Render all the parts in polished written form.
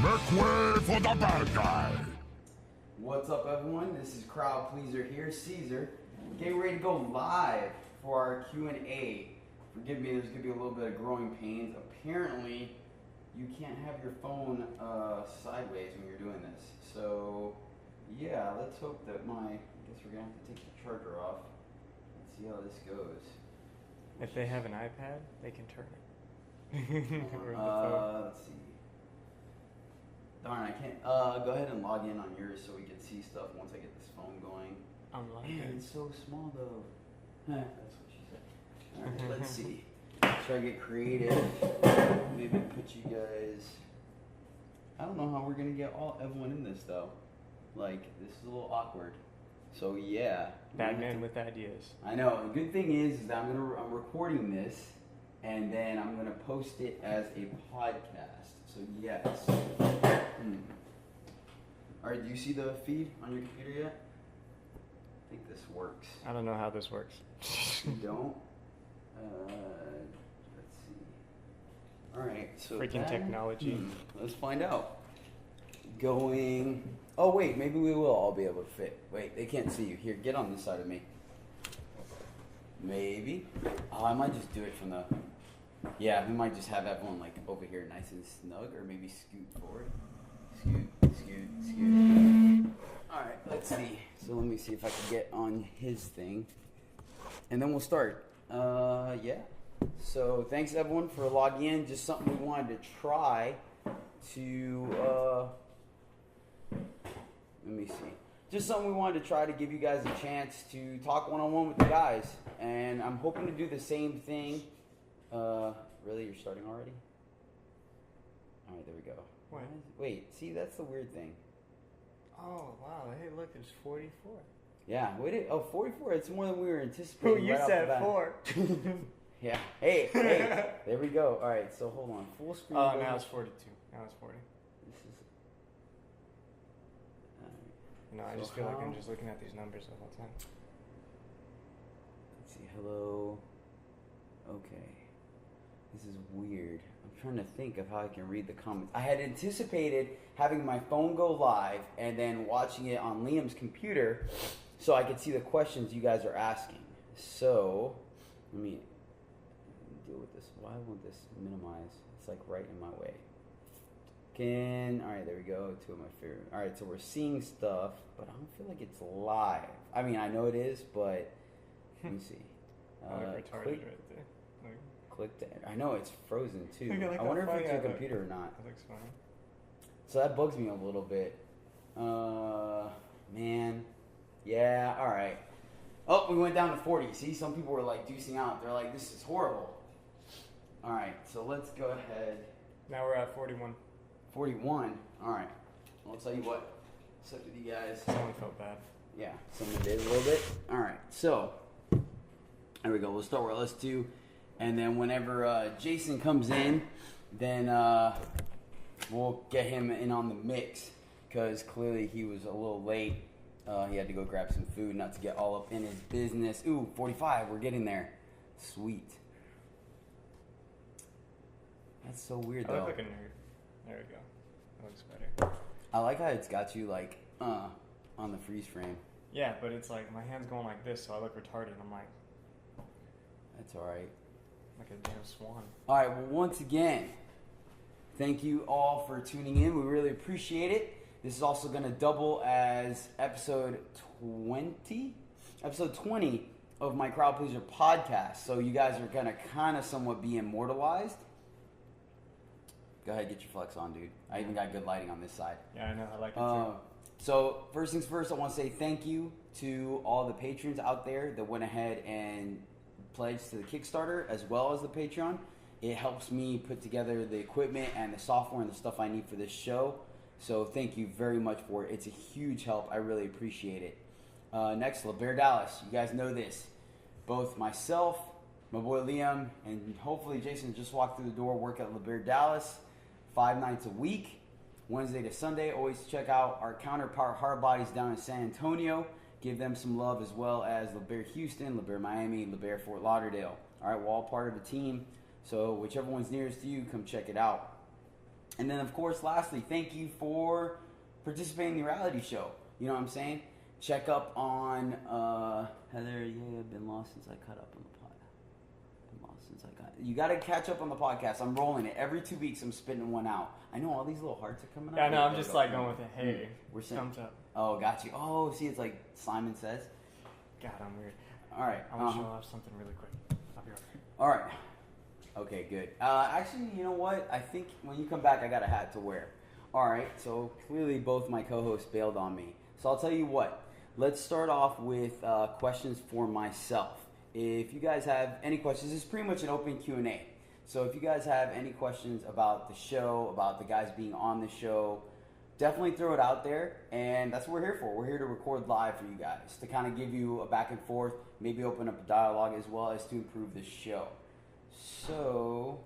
Make way for the bad guy. What's up, everyone? This is Crowd Pleaser here, Caesar. Getting ready to go live for our Q&A. Forgive me, there's going to be a little bit of growing pains. Apparently, you can't have your phone sideways when you're doing this. So, yeah, let's hope that I guess we're going to have to take the charger off. Let's see how this goes. If they have an iPad, they can turn it. Or the phone. Let's see. Darn, I can't. Go ahead and log in on yours so we can see stuff once I get this phone going. I'm logged Man, in. it's so small though. That's what she said. Alright, let's see. Try to get creative. Maybe put you guys. I don't know how we're gonna get everyone in this though. Like, this is a little awkward. So yeah. Batman with ideas. I know. The good thing is that I'm recording this, and then I'm gonna post it as a podcast. So yes. All right. Do you see the feed on your computer yet? I think this works. I don't know how this works. You don't? Let's see. All right. So Freaking technology. Let's find out. Going. Oh wait, maybe we will all be able to fit. Wait, they can't see you. Here, get on this side of me. Maybe. Oh, I might just do it from the. Yeah, we might just have everyone like over here nice and snug, or maybe scoot forward. Scoot. Alright, let's see. So let me see if I can get on his thing. And then we'll start. Yeah. So thanks everyone for logging in. Just something we wanted to try to let me see. Just something we wanted to try to give you guys a chance to talk one-on-one with the guys. And I'm hoping to do the same thing. Really? You're starting already? Alright, there we go. What? Wait, see, that's the weird thing. Oh, wow. Hey, look, it's 44. Yeah, 44. It's more than we were Oh, anticipating. you right off the said bat. 4. Yeah. Hey, there we go. Alright, so hold on. Full screen. Oh, now it's 42. Now it's 40. This is. No, I So just feel like I'm how- just looking at these numbers the whole time. Let's see. Hello. Okay. This is weird. I'm trying to think of how I can read the comments. I had anticipated having my phone go live and then watching it on Liam's computer so I could see the questions you guys are asking. So, let me deal with this. Why won't this minimize? It's like right in my way. Alright, there we go. Two of my favorite. Alright, so we're seeing stuff, but I don't feel like it's live. I mean, I know it is, but let me see. I look retarded Click, right there. Like, click that. I know it's frozen too. Look at, like, I how wonder if funny it's I your look. computer or not. that looks funny. So that bugs me a little bit. Man. Yeah, alright. Oh, we went down to 40. See, some people were like deucing out. They're like, this is horrible. Alright, so let's go ahead. Now we're at 41. 41. Alright. Well, I'll tell you what. What's up with you guys? Someone felt bad. Yeah, someone did a little bit. Alright, so there we go. We'll start with us two. And then whenever Jason comes in, then we'll get him in on the mix. Because clearly he was a little late. He had to go grab some food, not to get all up in his business. Ooh, 45. We're getting there. Sweet. That's so weird, I though. look like a nerd. There we go. That looks better. I like how it's got you, like, on the freeze frame. Yeah, but it's like my hand's going like this, so I look retarded. I'm like That's alright. a damn swan. Alright, well, once again, thank you all for tuning in. We really appreciate it. This is also going to double as episode 20? Episode 20 of my Crowd Pleaser podcast. So you guys are going to kind of somewhat be immortalized. Go ahead, get your flex on, dude. I even got good lighting on this side. Yeah, I know. I like it too. So first things first, I want to say thank you to all the patrons out there that went ahead and pledged to the Kickstarter as well as the Patreon. It helps me put together the equipment and the software and the stuff I need for this show. So thank you very much for it. It's a huge help. I really appreciate it. Next, LeBear Dallas. You guys know this. Both myself, my boy Liam, and hopefully Jason just walked through the door, work at LeBear Dallas 5 nights a week. Wednesday to Sunday. Always check out our counterpart hard bodies down in San Antonio. Give them some love, as well as LeBear Houston, LeBear Miami, LeBear Fort Lauderdale. All right, we're all part of a team. So whichever one's nearest to you, come check it out. And then, of course, lastly, thank you for participating in the reality show. You know what I'm saying? Check up on Heather. Yeah, I've been lost since I caught up on the pod. Been lost since I got. You got to catch up on the podcast. I'm rolling it every 2 weeks. I'm spitting one out. I know all these little hearts are coming out. Yeah, no, I'm just like going with it. Hey, we're saying, thumbs up. Oh, got you. Oh, see, it's like Simon Says. God, I'm weird. All right, I want to show off something really quick. I'll be right back. All right. Okay, good. Actually, you know what? I think when you come back, I got a hat to wear. All right, so clearly both my co-hosts bailed on me. So I'll tell you what. Let's start off with questions for myself. If you guys have any questions, it's pretty much an open Q&A. So if you guys have any questions about the show, about the guys being on the show, definitely throw it out there. And that's what we're here for. We're here to record live for you guys, to kind of give you a back and forth, maybe open up a dialogue as well as to improve the show. So,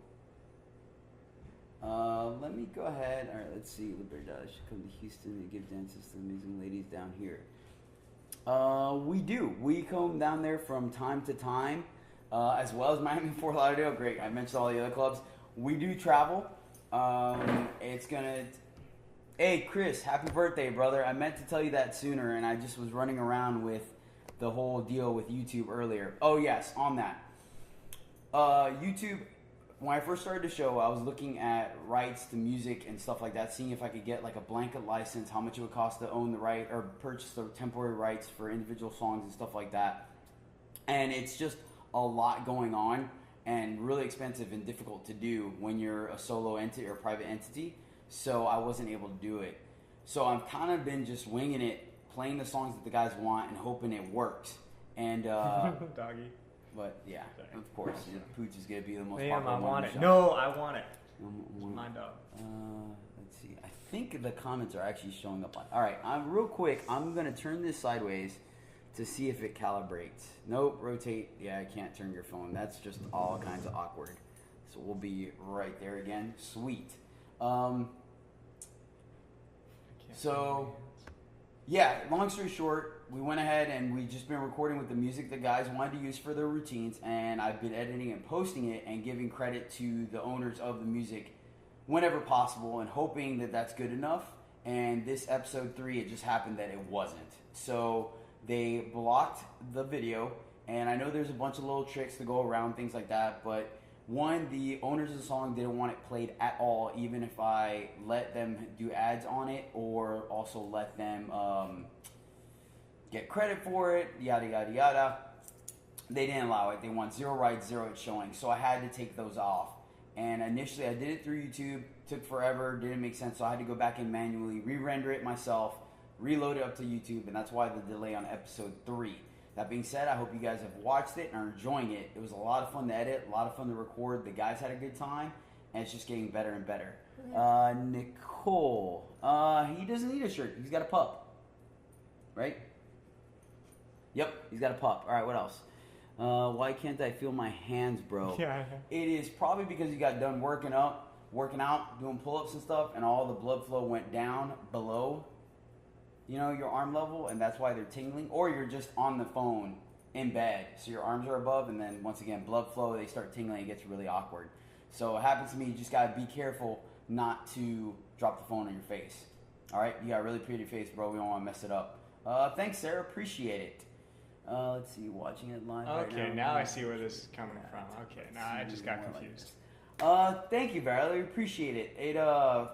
let me go ahead. All right, let's see. Libertad should come to Houston and give dances to the amazing ladies down here. We do. We come down there from time to time, as well as Miami, Fort Lauderdale. Great. I mentioned all the other clubs. We do travel. It's gonna. Hey, Chris, happy birthday, brother. I meant to tell you that sooner, and I just was running around with the whole deal with YouTube earlier. Oh, yes, on that. YouTube, when I first started the show, I was looking at rights to music and stuff like that, seeing if I could get like a blanket license, how much it would cost to own the right or purchase the temporary rights for individual songs and stuff like that. And it's just a lot going on and really expensive and difficult to do when you're a solo entity or private entity. So I wasn't able to do it. So I've kind of been just winging it, playing the songs that the guys want and hoping it works. And Doggy. But yeah, of course, Pooch is gonna be the most Damn, popular I one want in it. the No, I want it. shop. My dog. Let's see. I think the comments are actually showing up. All right, real quick. I'm gonna turn this sideways to see if it calibrates. Nope, rotate. Yeah, I can't turn your phone. That's just all kinds of awkward. So we'll be right there again. Sweet. So. Yeah, long story short, we went ahead and we just been recording with the music the guys wanted to use for their routines, and I've been editing and posting it and giving credit to the owners of the music whenever possible and hoping that that's good enough. And this episode 3, it just happened that it wasn't. So they blocked the video, and I know there's a bunch of little tricks to go around things like that, but one, the owners of the song didn't want it played at all, even if I let them do ads on it or also let them get credit for it, yada, yada, yada. They didn't allow it. They want 0 rights, 0 it showing. So I had to take those off. And initially I did it through YouTube. Took forever. Didn't make sense. So I had to go back and manually re-render it myself, reload it up to YouTube, and that's why the delay on episode 3. That being said, I hope you guys have watched it and are enjoying it. It was a lot of fun to edit, a lot of fun to record. The guys had a good time, and it's just getting better and better. Nicole, he doesn't need a shirt. He's got a pup, right? Yep, he's got a pup. All right, what else? Why can't I feel my hands, bro? Yeah. It is probably because you got done working out, doing pull-ups and stuff, and all the blood flow went down below your arm level, and that's why they're tingling. Or you're just on the phone in bed, so your arms are above, and then once again, blood flow, they start tingling, it gets really awkward. So it happens to me, you just gotta be careful not to drop the phone on your face. All right, you got a really pretty face, bro. We don't want to mess it up. Thanks, Sarah. Appreciate it. Let's see, watching it live right now. Okay, now I see where this is coming from. Okay, now I just got confused. Thank you, Valerie. Appreciate it.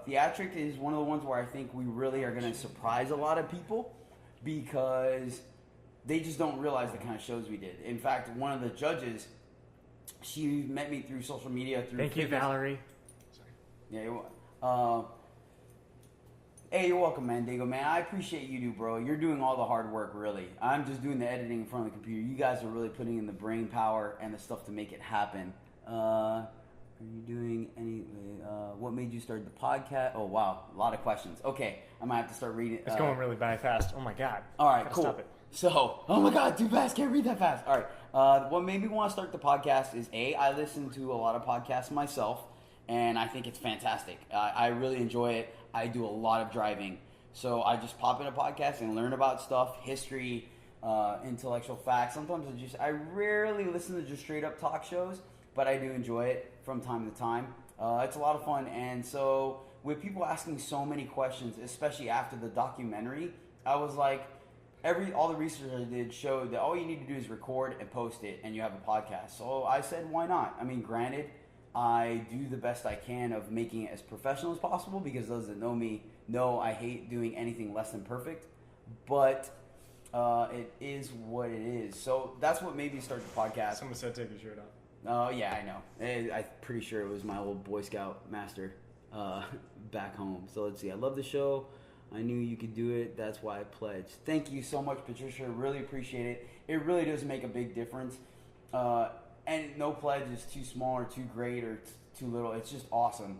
Theatric is one of the ones where I think we really are going to surprise a lot of people because they just don't realize the kind of shows we did. In fact, one of the judges, she met me through social media. Thank you, Valerie. Sorry. Yeah, you're welcome. Hey, you're welcome, man. Dago, man. I appreciate you, bro. You're doing all the hard work, really. I'm just doing the editing in front of the computer. You guys are really putting in the brain power and the stuff to make it happen. Are you doing any? What made you start the podcast? Oh wow, a lot of questions. Okay, I might have to start reading. It's going really by fast. Oh my god. All right, cool. Stop it. So, oh my god, too fast. Can't read that fast. All right. What made me want to start the podcast is I listen to a lot of podcasts myself, and I think it's fantastic. I really enjoy it. I do a lot of driving, so I just pop in a podcast and learn about stuff, history, intellectual facts. Sometimes I rarely listen to just straight up talk shows, but I do enjoy it from time to time. It's a lot of fun, and so with people asking so many questions, especially after the documentary, I was like, all the research I did showed that all you need to do is record and post it, and you have a podcast. So I said, why not? I mean, granted, I do the best I can of making it as professional as possible, because those that know me know I hate doing anything less than perfect. But it is what it is. So that's what made me start the podcast. Someone said take your shirt off. Oh, yeah, I know. I'm pretty sure it was my old Boy Scout master back home. So let's see. I love the show. I knew you could do it. That's why I pledged. Thank you so much, Patricia. Really appreciate it. It really does make a big difference. And no pledge is too small or too great or too little. It's just awesome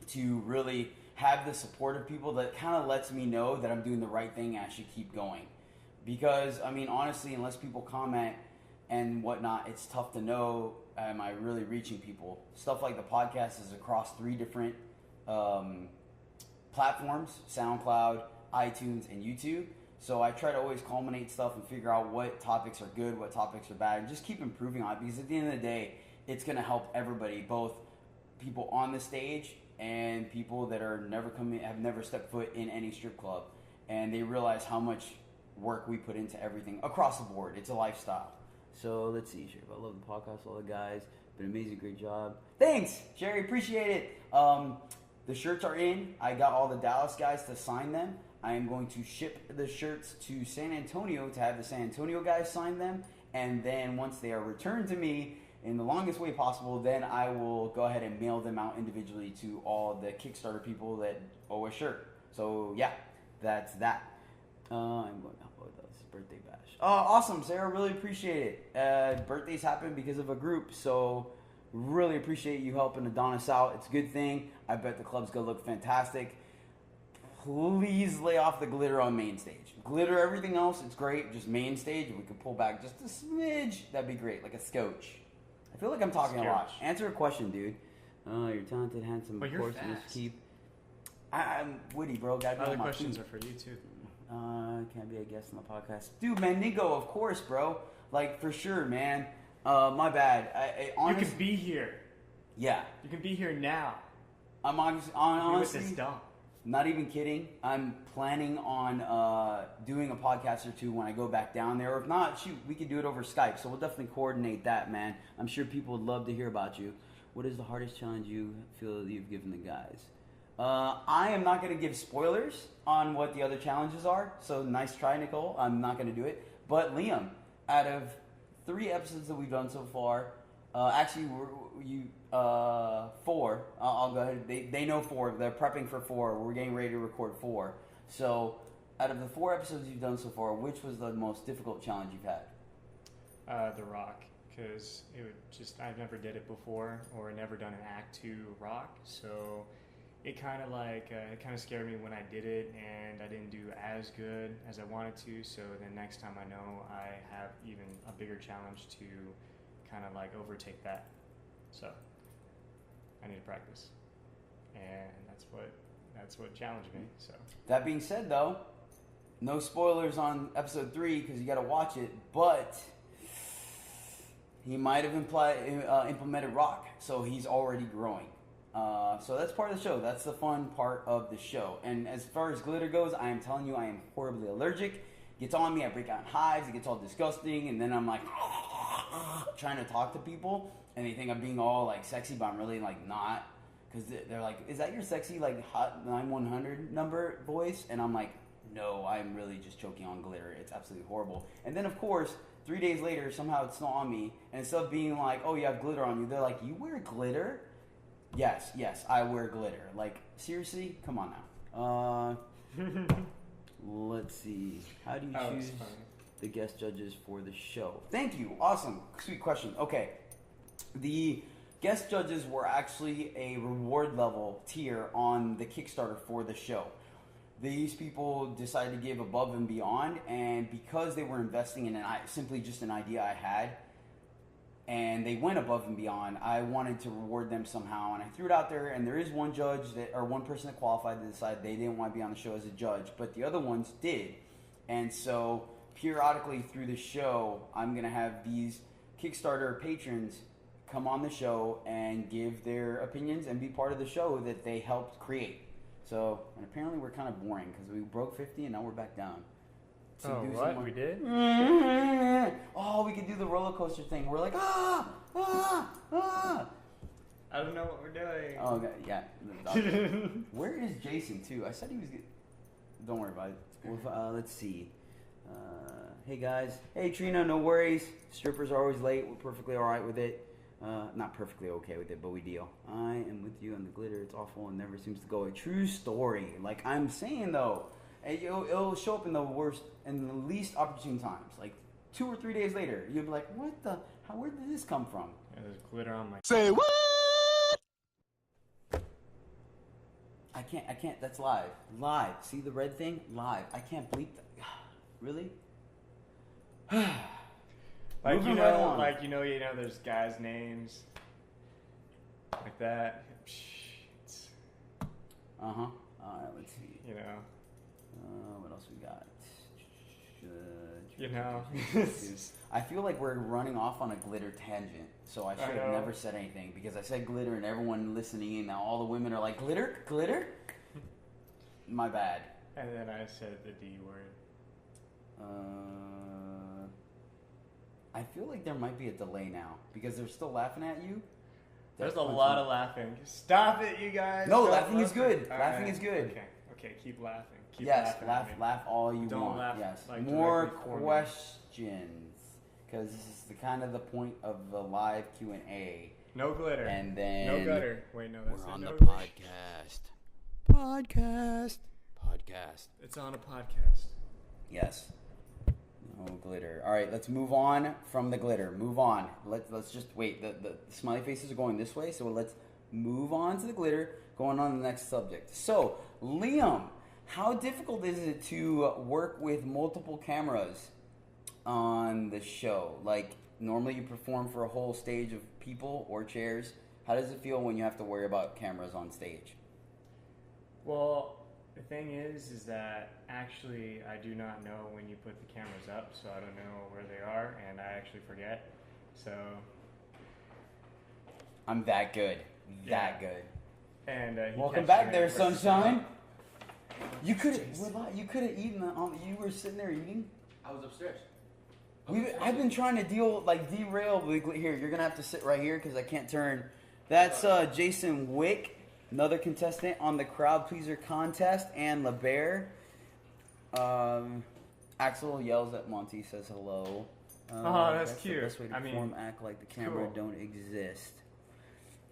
to really have the support of people that kind of lets me know that I'm doing the right thing and I should keep going. Because, I mean, honestly, unless people comment and whatnot, it's tough to know, am I really reaching people? Stuff like the podcast is across 3 different platforms, SoundCloud, iTunes, and YouTube. So I try to always culminate stuff and figure out what topics are good, what topics are bad, and just keep improving on it, because at the end of the day, it's going to help everybody, both people on the stage and people that are have never stepped foot in any strip club, and they realize how much work we put into everything across the board. It's a lifestyle. So let's see, Sherry. I love the podcast, all the guys. Been amazing, great job. Thanks, Sherry. Appreciate it. The shirts are in. I got all the Dallas guys to sign them. I am going to ship the shirts to San Antonio to have the San Antonio guys sign them. And then once they are returned to me in the longest way possible, then I will go ahead and mail them out individually to all the Kickstarter people that owe a shirt. So yeah, that's that. I'm going to upload this birthday bash. Oh, awesome, Sarah. Really appreciate it. Birthdays happen because of a group, so really appreciate you helping Adonis out. It's a good thing. I bet the club's going to look fantastic. Please lay off the glitter on main stage. Glitter, everything else, it's great. Just main stage, if we could pull back just a smidge, that'd be great. Like a scotch. I feel like I'm talking a lot. Answer a question, dude. Oh, you're talented, handsome, but of you're course. fast. I'm witty, bro. Other questions are for you, too. Can't be a guest on the podcast. Dude, man, Nico, of course, bro. Like, for sure, man. My bad. You can be here. Yeah. You can be here now. I'm honestly... With this dumb. Not even kidding. I'm planning on doing a podcast or two when I go back down there. Or if not, shoot, we could do it over Skype. So we'll definitely coordinate that, man. I'm sure people would love to hear about you. What is the hardest challenge you feel that you've given the guys? I am not going to give spoilers on what the other challenges are. So nice try, Nicole. I'm not going to do it. But Liam, out of 3 episodes that we've done so far, actually, 4. I'll go ahead. They know 4. They're prepping for 4. We're getting ready to record 4. So, out of the 4 episodes you've done so far, which was the most difficult challenge you've had? The Rock, because I've never did it before, or never done an Act 2 Rock, so it kind of scared me when I did it, and I didn't do as good as I wanted to. So then next time I know I have even a bigger challenge to kind of like overtake that. So I need to practice, and that's what challenged me. So that being said, though, no spoilers on episode 3 because you got to watch it. But he might have implemented rock, so he's already growing. So that's part of the show. That's the fun part of the show. And as far as glitter goes, I am telling you, I am horribly allergic. It gets on me, I break out in hives, it gets all disgusting, and then I'm like trying to talk to people, and they think I'm being all like sexy, but I'm really like not, because they're like, is that your sexy like hot 9100 number voice? And I'm like, no, I'm really just choking on glitter. It's absolutely horrible. And then of course 3 days later, somehow it's still on me, and instead of being like, oh, you have glitter on you, they're like, you wear glitter? Yes, I wear glitter. Like, seriously? Come on now. Let's see. How do you choose the guest judges for the show? Thank you. Awesome. Sweet question. Okay. The guest judges were actually a reward level tier on the Kickstarter for the show. These people decided to give above and beyond, and because they were investing in simply just an idea I had, and they went above and beyond, I wanted to reward them somehow, and I threw it out there, and there is one person that qualified to decide they didn't want to be on the show as a judge, but the other ones did. And so periodically through the show, I'm going to have these Kickstarter patrons come on the show and give their opinions and be part of the show that they helped create. So, and apparently we're kind of boring because we broke 50 and now we're back down. So Oh, do what? some- We did? Oh, we could do the roller coaster thing. We're like, ah. I don't know what we're doing. Oh, okay, yeah. Where is Jason, too? I said he was good. Don't worry about it. Let's see. Hey, guys. Hey, Trina, no worries. Strippers are always late. We're perfectly all right with it. Not perfectly okay with it, but we deal. I am with you on the glitter. It's awful and never seems to go away. True story. Like I'm saying, though, it'll show up in the worst and the least opportune times. Like 2 or 3 days later, you'll be like, what the? Where did this come from? Yeah, there's glitter on my... Say what? I can't. That's live. Live. See the red thing? Live. I can't bleep that. Really? Like Moving you right know, on. there's guys' names like that. It's, Uh-huh. Alright, let's see. you know, What else we got? You know. I feel like we're running off on a glitter tangent, so I should have know. never said anything because I said glitter and everyone listening in now all the women are like glitter, glitter. My bad. And then I said the D word. I feel like there might be a delay now because they're still laughing at you. There's a That's lot punching. of laughing. Stop it, you guys. No, Stop laughing is good. All Laughing right. is good. Okay, keep laughing. Keep Yes, laughing laugh, at me. laugh all you Don't want. laugh, Yes, like, more directly for me. questions because this is the kind of the point of the live Q&A. No glitter. And then no gutter. Wait, no, that's we're it. on No the glitter. podcast. Podcast. It's on a podcast. Yes. No glitter. All right, let's move on from the glitter. Move on. Let's just wait. The smiley faces are going this way, so let's move on to the glitter. Going on to the next subject. So, Liam, how difficult is it to work with multiple cameras on the show? Like, normally you perform for a whole stage of people or chairs. How does it feel when you have to worry about cameras on stage? Well, the thing is that actually I do not know when you put the cameras up, so I don't know where they are, and I actually forget. So. I'm that good. That Yeah. good. And he Welcome catches back me there, at the first sunshine. stop. You could have eaten. You were sitting there eating. I was upstairs. I've been trying to derail. Here, you're gonna have to sit right here because I can't turn. That's Jason Wick, another contestant on the Crowd Pleaser contest, and LeBear. Axel yells at Monty, says hello. Oh, that's cute. The best way to I mean, perform, act like the camera cool. don't exist.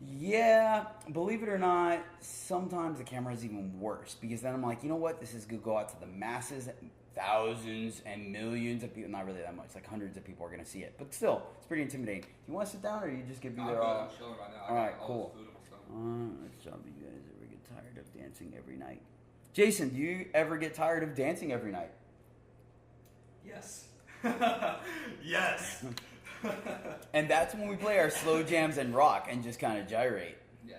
Yeah, believe it or not, sometimes the camera is even worse because then I'm like, you know what? This is gonna go out to the masses, thousands and millions of people. Not really that much, like hundreds of people are gonna see it, but still, it's pretty intimidating. Do you want to sit down, or you just gonna be I'm there good. all? I'm chilling right now. All right, I got cool. all this food and stuff. Let's job. You guys ever get tired of dancing every night? Jason, do you ever get tired of dancing every night? Yes. Yes. And that's when we play our slow jams and rock and just kind of gyrate. Yeah.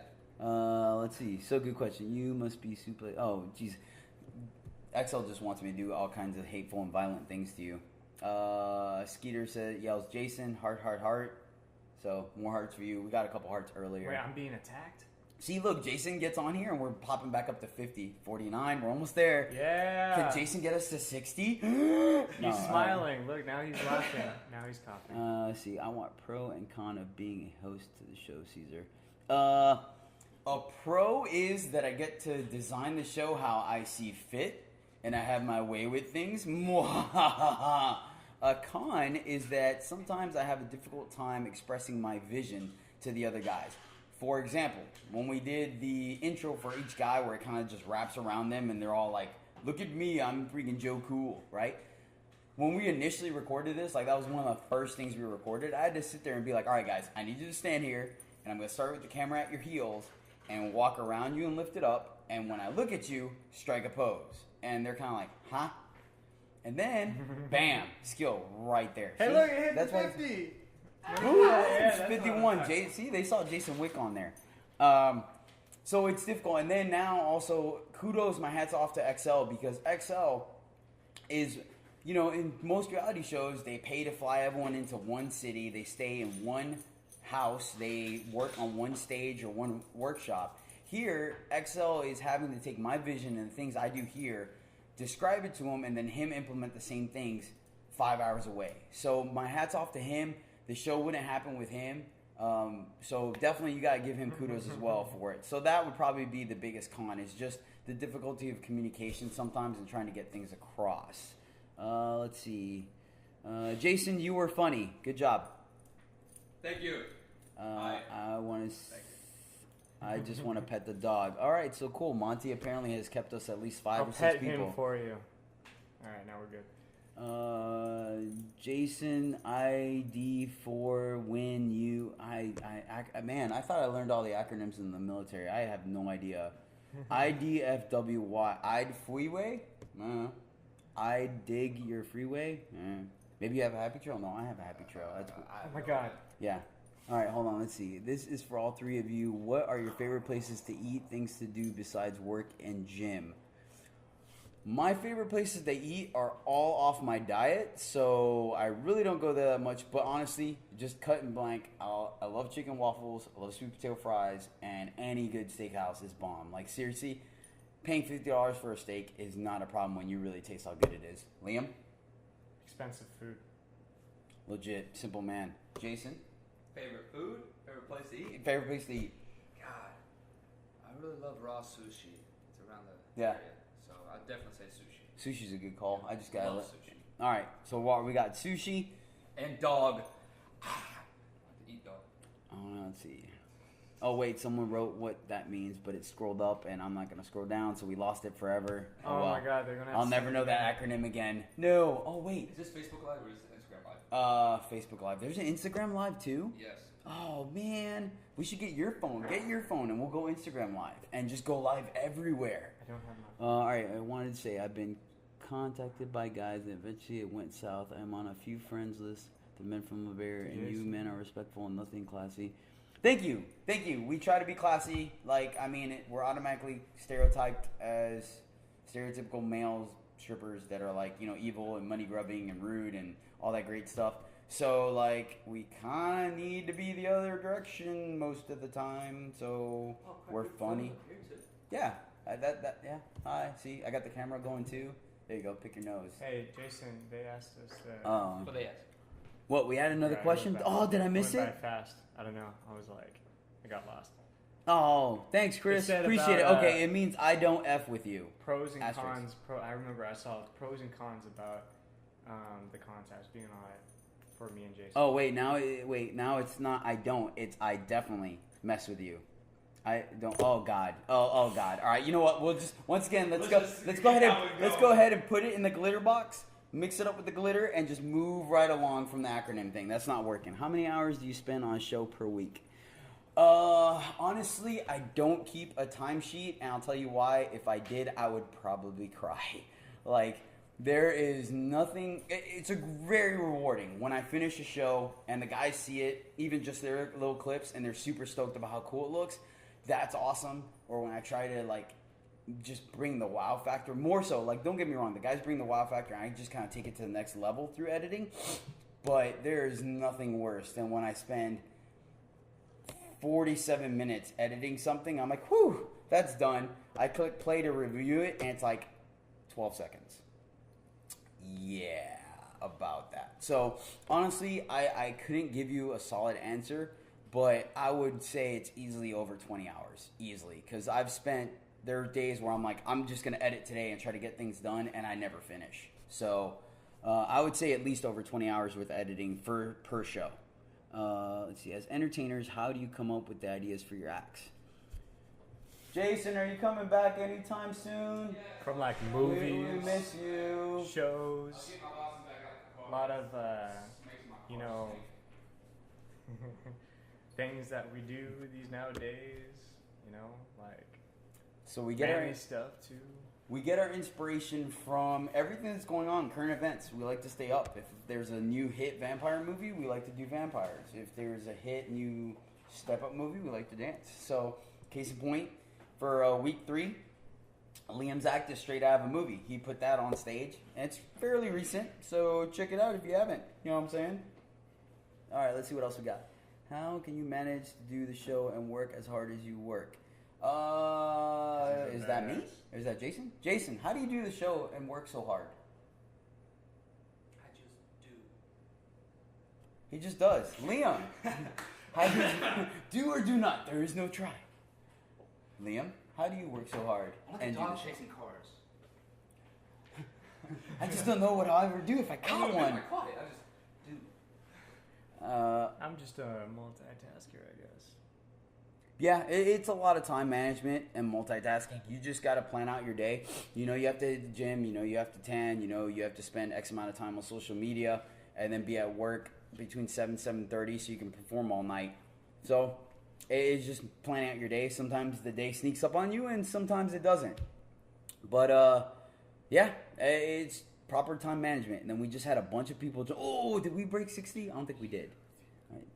Let's see. So good question. You must be super. Oh, jeez. XL just wants me to do all kinds of hateful and violent things to you. Skeeter yells, Jason, heart, heart, heart. So more hearts for you. We got a couple hearts earlier. Wait, I'm being attacked? See, look, Jason gets on here and we're popping back up to 50, 49. We're almost there. Yeah. Can Jason get us to 60? He's smiling. Look, now he's laughing. Now he's coughing. Let's see. I want pro and con of being a host to the show, Caesar. A pro is that I get to design the show how I see fit, and I have my way with things. A con is that sometimes I have a difficult time expressing my vision to the other guys. For example, when we did the intro for each guy where it kind of just wraps around them and they're all like, look at me, I'm freaking Joe Cool, right? When we initially recorded this, like that was one of the first things we recorded, I had to sit there and be like, all right, guys, I need you to stand here, and I'm going to start with the camera at your heels and walk around you and lift it up, and when I look at you, strike a pose. And they're kind of like, huh? And then, bam, skill right there. Hey, See? look, it hit That's the why 50. Ooh, that's what I'm 51. talking See, they saw Jason Wick on there. So it's difficult. And then now also, kudos, my hat's off to XL because XL is, in most reality shows, they pay to fly everyone into one city. They stay in one house. They work on one stage or one workshop. Here, XL is having to take my vision and the things I do here, describe it to him, and then him implement the same things 5 hours away. So my hat's off to him. The show wouldn't happen with him. So definitely you got to give him kudos as well for it. So that would probably be the biggest con, is just the difficulty of communication sometimes and trying to get things across. Let's see. Jason, you were funny. Good job. Thank you. I want to. I just want to pet the dog. All right, so cool. Monty apparently has kept us at least 5 I'll or 6 pet people. him for you. All right, now we're good. Jason, ID for when you. Man, I thought I learned all the acronyms in the military. I have no idea. IDFWY. I'd freeway? I dig your freeway? Maybe you have a happy trail? No, I have a happy trail. That's cool. Oh my God. Yeah. All right, hold on. Let's see. This is for all 3 of you. What are your favorite places to eat, things to do besides work and gym? My favorite places to eat are all off my diet, so I really don't go there that much. But honestly, just cut and blank, I love chicken waffles, I love sweet potato fries, and any good steakhouse is bomb. Like, seriously, paying $50 for a steak is not a problem when you really taste how good it is. Liam? Expensive food. Legit, simple man. Jason? Favorite food? Favorite place to eat? Favorite place to eat? God, I really love raw sushi. It's around the Yeah. area, so I'd definitely say sushi. Sushi's a good call. I just got Love sushi. All right, so what we got? Sushi. And dog. I like to eat dog. Let's see. Oh wait, someone wrote what that means, but it scrolled up, and I'm not gonna scroll down, so we lost it forever. Oh well. my God, they're gonna. I'll never know that acronym again. No. Oh wait. Is this Facebook Live or is it Instagram Live? Facebook Live. There's an Instagram Live too. Yes. Oh man, we should get your phone. Get your phone, and we'll go Instagram Live and just go live everywhere. I don't have my. All right, I wanted to say I've been contacted by guys, and eventually it went south. I'm on a few friends list. The men from the Bay Area, and you men are respectful and nothing classy. Thank you. We try to be classy. Like, I mean, we're automatically stereotyped as stereotypical male strippers that are like, evil and money grubbing and rude and all that great stuff. So, like, we kind of need to be the other direction most of the time. So we're funny. Yeah. Yeah. Hi. See, I got the camera going too. There you go. Pick your nose. Hey, Jason, they asked us. What they ask? What? We had another Yeah, I question. went by- Oh, did I miss went it? by fast. I don't know. I was like, I got lost. Oh, thanks, Chris. It said Appreciate about, it. Okay, it means I don't F with you. Pros and Asterisk. cons. I remember I saw pros and cons about the contest being on it for me and Jason. Oh, now it's not I don't. It's I definitely mess with you. I don't. Oh God. Oh God. All right. You know what? We'll just let's go ahead and put it in the glitter box. Mix it up with the glitter and just move right along from the acronym thing. That's not working. How many hours do you spend on a show per week? Honestly, I don't keep a timesheet, and I'll tell you why. If I did, I would probably cry. Like, there is nothing. It's very rewarding when I finish a show and the guys see it, even just their little clips, and they're super stoked about how cool it looks. That's awesome. Or when I try to just bring the wow factor more so. Like, don't get me wrong, the guys bring the wow factor, and I just kind of take it to the next level through editing. But there is nothing worse than when I spend 47 minutes editing something. I'm like, whew, that's done. I click play to review it, and it's like 12 seconds. Yeah, about that. So, honestly, I couldn't give you a solid answer, but I would say it's easily over 20 hours. Easily. Because there are days where I'm like, I'm just going to edit today and try to get things done, and I never finish. So, I would say at least over 20 hours with editing per show. Let's see. As entertainers, how do you come up with the ideas for your acts? Jason, are you coming back anytime soon? From like We movies, miss you. shows, a lot of things that we do these nowadays. Like So we get our family stuff too. We get our inspiration from everything that's going on, current events. We like to stay up. If there's a new hit vampire movie, we like to do vampires. If there's a hit new step up movie, we like to dance. So, case in point, for week 3, Liam's act is straight out of a movie. He put that on stage, and it's fairly recent, so check it out if you haven't. You know what I'm saying? All right, let's see what else we got. How can you manage to do the show and work as hard as you work? Is that me? Or is that Jason? Jason, how do you do the show and work so hard? I just do. He just does. Liam, how do you do or do not? There is no try. Liam, how do you work so hard? I'm like a and do dog the show? chasing cars. I just don't know what I'll ever do if I caught I one. caught it. I just do. I'm just a multitasker, I guess. Yeah, it's a lot of time management and multitasking. You just got to plan out your day. You know, you have to hit the gym. You know, you have to tan. You know, you have to spend X amount of time on social media and then be at work between 7:30 so you can perform all night. So it's just planning out your day. Sometimes the day sneaks up on you and sometimes it doesn't. But, yeah, it's proper time management. And then we just had a bunch of people. Did we break 60? I don't think we did. All right.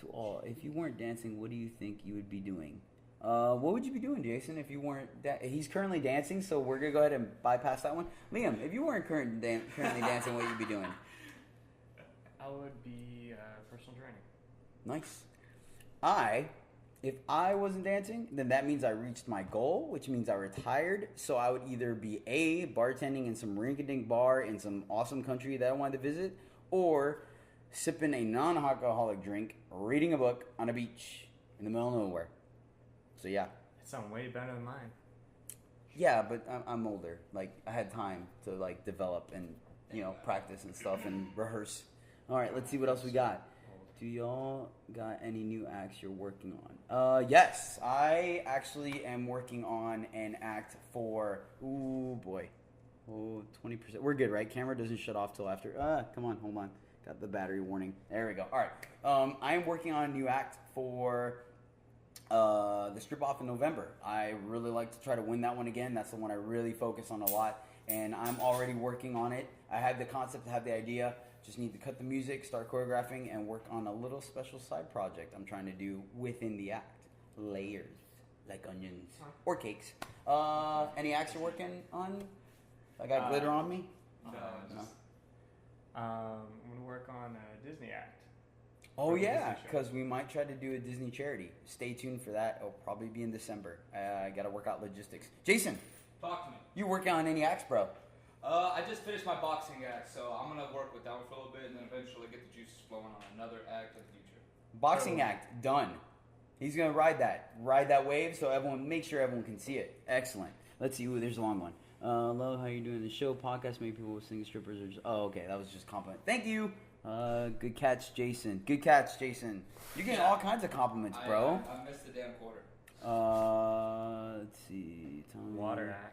To all, if you weren't dancing, what do you think you would be doing? What would you be doing, Jason, if you weren't... He's currently dancing, so we're going to go ahead and bypass that one. Liam, if you weren't currently dancing, what would you be doing? I would be personal training. Nice. If I wasn't dancing, then that means I reached my goal, which means I retired. So I would either be A, bartending in some rinky-dink bar in some awesome country that I wanted to visit, or sipping a non-alcoholic drink, reading a book on a beach in the middle of nowhere. So yeah. That sounds way better than mine. Yeah, but I'm older. Like, I had time to, like, develop and, you know, practice and stuff and rehearse. All right, let's see what else we got. Do y'all got any new acts you're working on? Yes, I actually am working on an act for, 20%. We're good, right? Camera doesn't shut off till after. Come on, hold on. Got the battery warning. There we go. All right. I am working on a new act for the strip off in November. I really like to try to win that one again. That's the one I really focus on a lot, and I'm already working on it. I had the concept, I have the idea. Just need to cut the music, start choreographing, and work on a little special side project I'm trying to do within the act. Layers, like onions or cakes. Any acts you're working on? I got glitter on me? No. I'm going to work on a Disney act. Oh For the yeah, Disney show. because we might try to do a Disney charity. Stay tuned for that. It'll probably be in December. I got to work out logistics. Jason, Talk to me. you working on any acts, bro? I just finished my boxing act, so I'm gonna work with that one for a little bit, and then eventually get the juices flowing on another act in the future. Boxing act, done. He's going to ride that wave so make sure everyone can see it. Excellent. Let's see. Ooh, there's a long one. Love how you're doing the show. Podcast, maybe people sing strippers. Okay, that was just a compliment. Thank you. Good catch, Jason. Good catch, Jason. You're getting all kinds of compliments, bro. I missed the damn quarter. Let's see. Water act.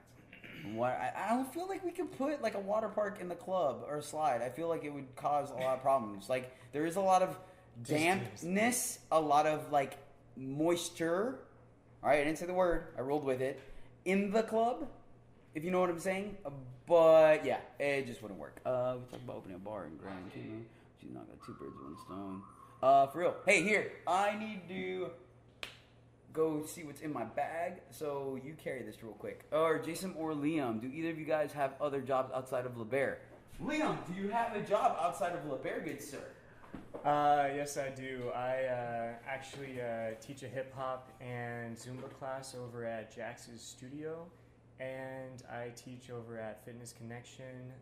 I don't feel like we could put like a water park in the club or a slide. I feel like it would cause a lot of problems. Like there is a lot of dampness, a lot of like moisture. All right, I didn't say the word. I rolled with it. In the club, if you know what I'm saying. But yeah, it just wouldn't work. We talked about opening a bar in Grand. You know, she's not got two birds with one stone. For real. Hey, here. I need to go see what's in my bag, so you carry this real quick. Or Jason or Liam, do either of you guys have other jobs outside of LeBaire? Liam, do you have a job outside of LeBaire, good sir? Yes, I do. I actually teach a hip hop and Zumba class over at Jax's studio, and I teach over at Fitness Connection,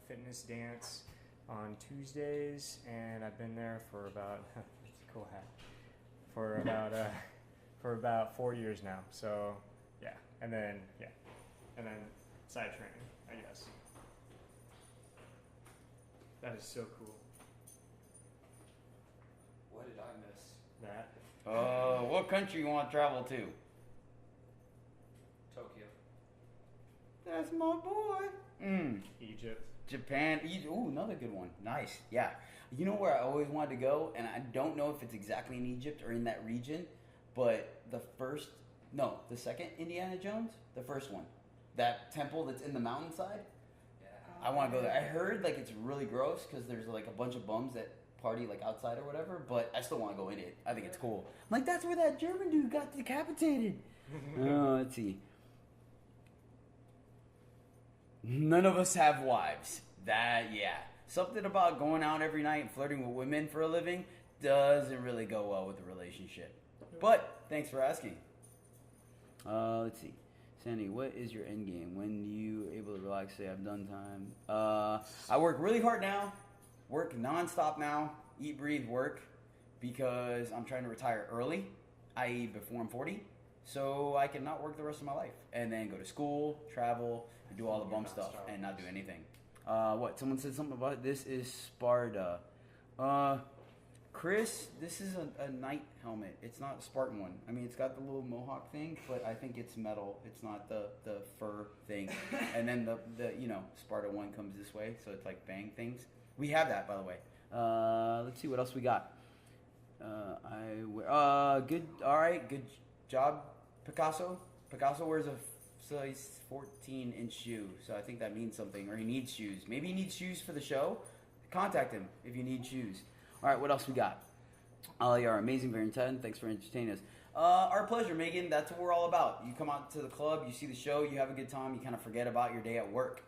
fitness dance on Tuesdays, and I've been there for about it's a cool hat for about 4 years now. So and then side training, I guess. That is so cool. What did I miss? That. What country you want to travel to? Tokyo. That's my boy. Egypt. Japan. Ooh, another good one. Nice. Yeah. You know where I always wanted to go, and I don't know if it's exactly in Egypt or in that region, but the second Indiana Jones, the first one, that temple that's in the mountainside. Yeah. I want to go there. I heard like it's really gross because there's like a bunch of bums that party like outside or whatever, but I still want to go in it. I think it's cool. I'm like, that's where that German dude got decapitated. Let's see. None of us have wives. Something about going out every night and flirting with women for a living doesn't really go well with the relationship. But thanks for asking. Let's see. Sandy, what is your end game? When you able to relax? Say, I've done time. I work really hard now. Work nonstop now. Eat, breathe, work. Because I'm trying to retire early, i.e. before I'm 40. So I can not work the rest of my life. And then go to school, travel, and do all the bum stuff and not do anything. What? Someone said something about it. This is Sparta. Chris, this is a knight helmet. It's not a Spartan one. I mean, it's got the little mohawk thing, but I think it's metal. It's not the fur thing. And then the Sparta one comes this way, so it's like bang things. We have that, by the way. Let's see what else we got. Good. All right, good job, Picasso. Picasso wears a size 14-inch shoe, so I think that means something. Or he needs shoes. Maybe he needs shoes for the show. Contact him if you need shoes. All right, what else we got? You are amazing, very intense. Thanks for entertaining us. Our pleasure, Megan. That's what we're all about. You come out to the club, you see the show, you have a good time, you kind of forget about your day at work.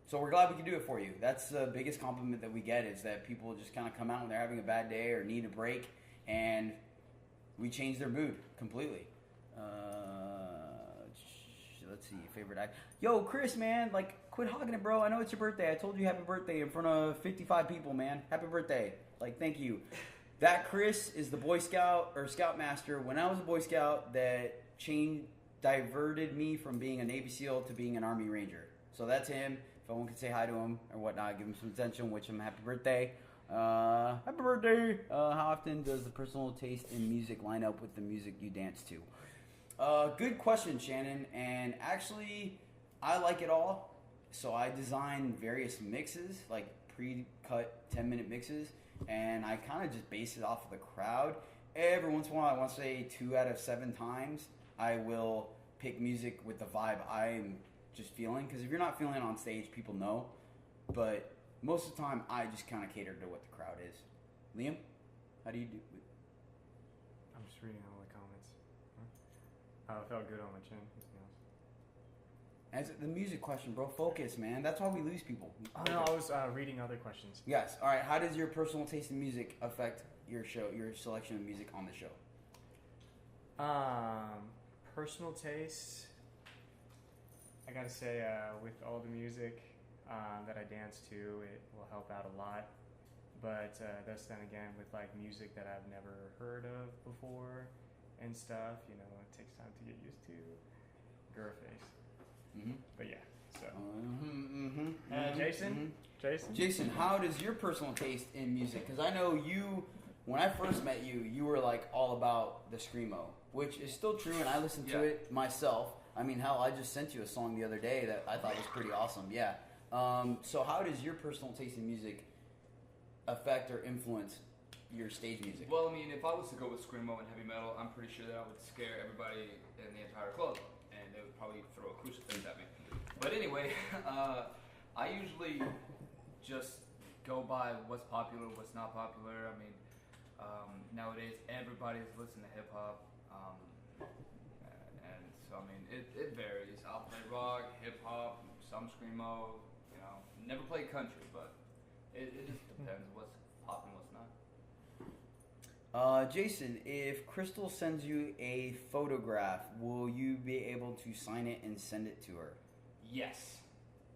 So we're glad we can do it for you. That's the biggest compliment that we get is that people just kind of come out when they're having a bad day or need a break, and we change their mood completely. Let's see, favorite act. Yo, Chris, man, like, quit hogging it, bro. I know it's your birthday. I told you happy birthday in front of 55 people, man. Happy birthday. Like, thank you. That Chris is the Boy Scout or Scoutmaster when I was a Boy Scout that diverted me from being a Navy SEAL to being an Army Ranger. So that's him. If anyone could say hi to him or whatnot, give him some attention, wish him happy birthday. Happy birthday. How often does the personal taste in music line up with the music you dance to? Good question, Shannon. And actually, I like it all. So I design various mixes, like pre-cut 10-minute mixes, and I kind of just base it off of the crowd. Every once in a while, I want to say 2 out of 7 times, I will pick music with the vibe I'm just feeling. Because if you're not feeling it on stage, people know. But most of the time, I just kind of cater to what the crowd is. Liam, how do you do? I'm just reading all the comments. It felt good on my chin. As the music question, bro, focus, man. That's why we lose people. Oh, no, I was reading other questions. Yes. All right. How does your personal taste in music affect your show, your selection of music on the show? Personal taste, I gotta say, with all the music that I dance to, it will help out a lot. But that's then again with like music that I've never heard of before and stuff, you know, it takes time to get used to. Girlface. Mm-hmm. But yeah, so. Jason? Jason? Jason, how does your personal taste in music? Because I know you, when I first met you, you were like all about the screamo, which is still true, and I listened to it myself. I mean, hell, I just sent you a song the other day that I thought was pretty awesome. Yeah. So how does your personal taste in music affect or influence your stage music? Well, I mean, if I was to go with screamo and heavy metal, I'm pretty sure that I would scare everybody in the entire club, and they would probably throw a crucifix at me. But anyway, I usually just go by what's popular, what's not popular. I mean, nowadays everybody's listening to hip hop, and so I mean, it varies. I'll play rock, hip hop, some screamo. You know, never play country, but it just depends what's popping, what's not. Jason, if Crystal sends you a photograph, will you be able to sign it and send it to her? Yes.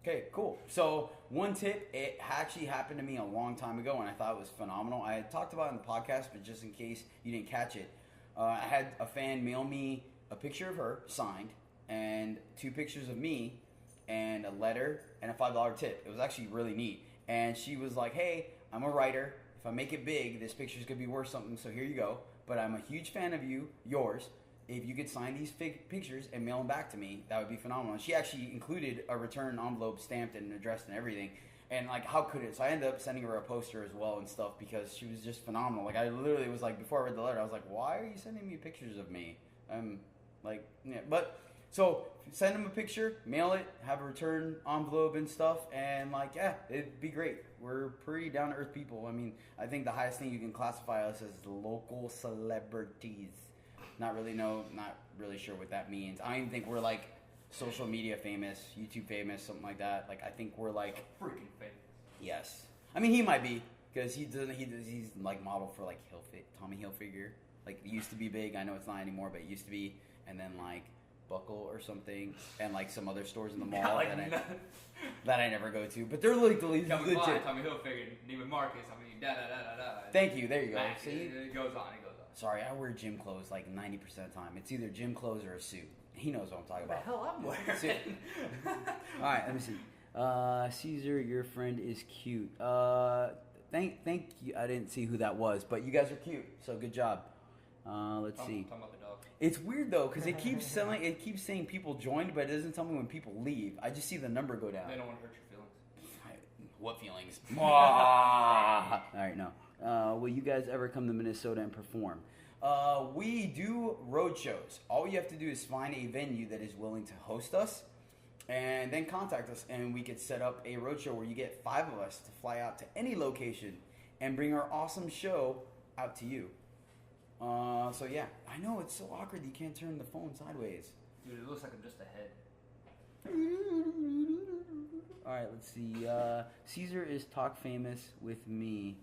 Okay, cool. So one tip, it actually happened to me a long time ago, and I thought it was phenomenal. I had talked about it in the podcast, but just in case you didn't catch it, I had a fan mail me a picture of her, signed, and 2 pictures of me, and a letter, and a $5 tip. It was actually really neat. And she was like, hey, I'm a writer. If I make it big, this picture's going to be worth something, so here you go. But I'm a huge fan of yours. If you could sign these pictures and mail them back to me, that would be phenomenal. And she actually included a return envelope stamped and addressed and everything. And, like, how could it? So I ended up sending her a poster as well and stuff because she was just phenomenal. Like, I literally was like, before I read the letter, I was like, why are you sending me pictures of me? Like, yeah. But, so, send them a picture, mail it, have a return envelope and stuff. And, like, yeah, it'd be great. We're pretty down-to-earth people. I mean, I think the highest thing you can classify us as local celebrities. Not really sure what that means. I don't even think we're like social media famous, YouTube famous, something like that. Like I think we're like freaking famous. Yes. I mean he might be. because he's like model for like Tommy Hilfiger. Like, it used to be big. I know it's not anymore, but it used to be. And then like Buckle or something, and like some other stores in the mall that I never go to. But they're like legit. Tommy Hilfiger, Neiman Marcus. I mean, da da da da da. Thank you. There you go. Max, See? it goes on. It goes on. Sorry, I wear gym clothes like 90% of the time. It's either gym clothes or a suit. He knows what I'm talking about. What the hell I'm wearing? All right, let me see. Caesar, your friend is cute. Thank you. I didn't see who that was, but you guys are cute. So good job. Let's see. Talking about the dog. It's weird though, because it keeps saying people joined, but it doesn't tell me when people leave. I just see the number go down. They don't want to hurt your feelings. What feelings? All right, no. Will you guys ever come to Minnesota and perform? We do road shows. All you have to do is find a venue that is willing to host us, and then contact us, and we could set up a road show where you get 5 of us to fly out to any location and bring our awesome show out to you. So yeah, I know it's so awkward you can't turn the phone sideways. Dude, it looks like I'm just a head. All right, let's see. Caesar is talk famous with me.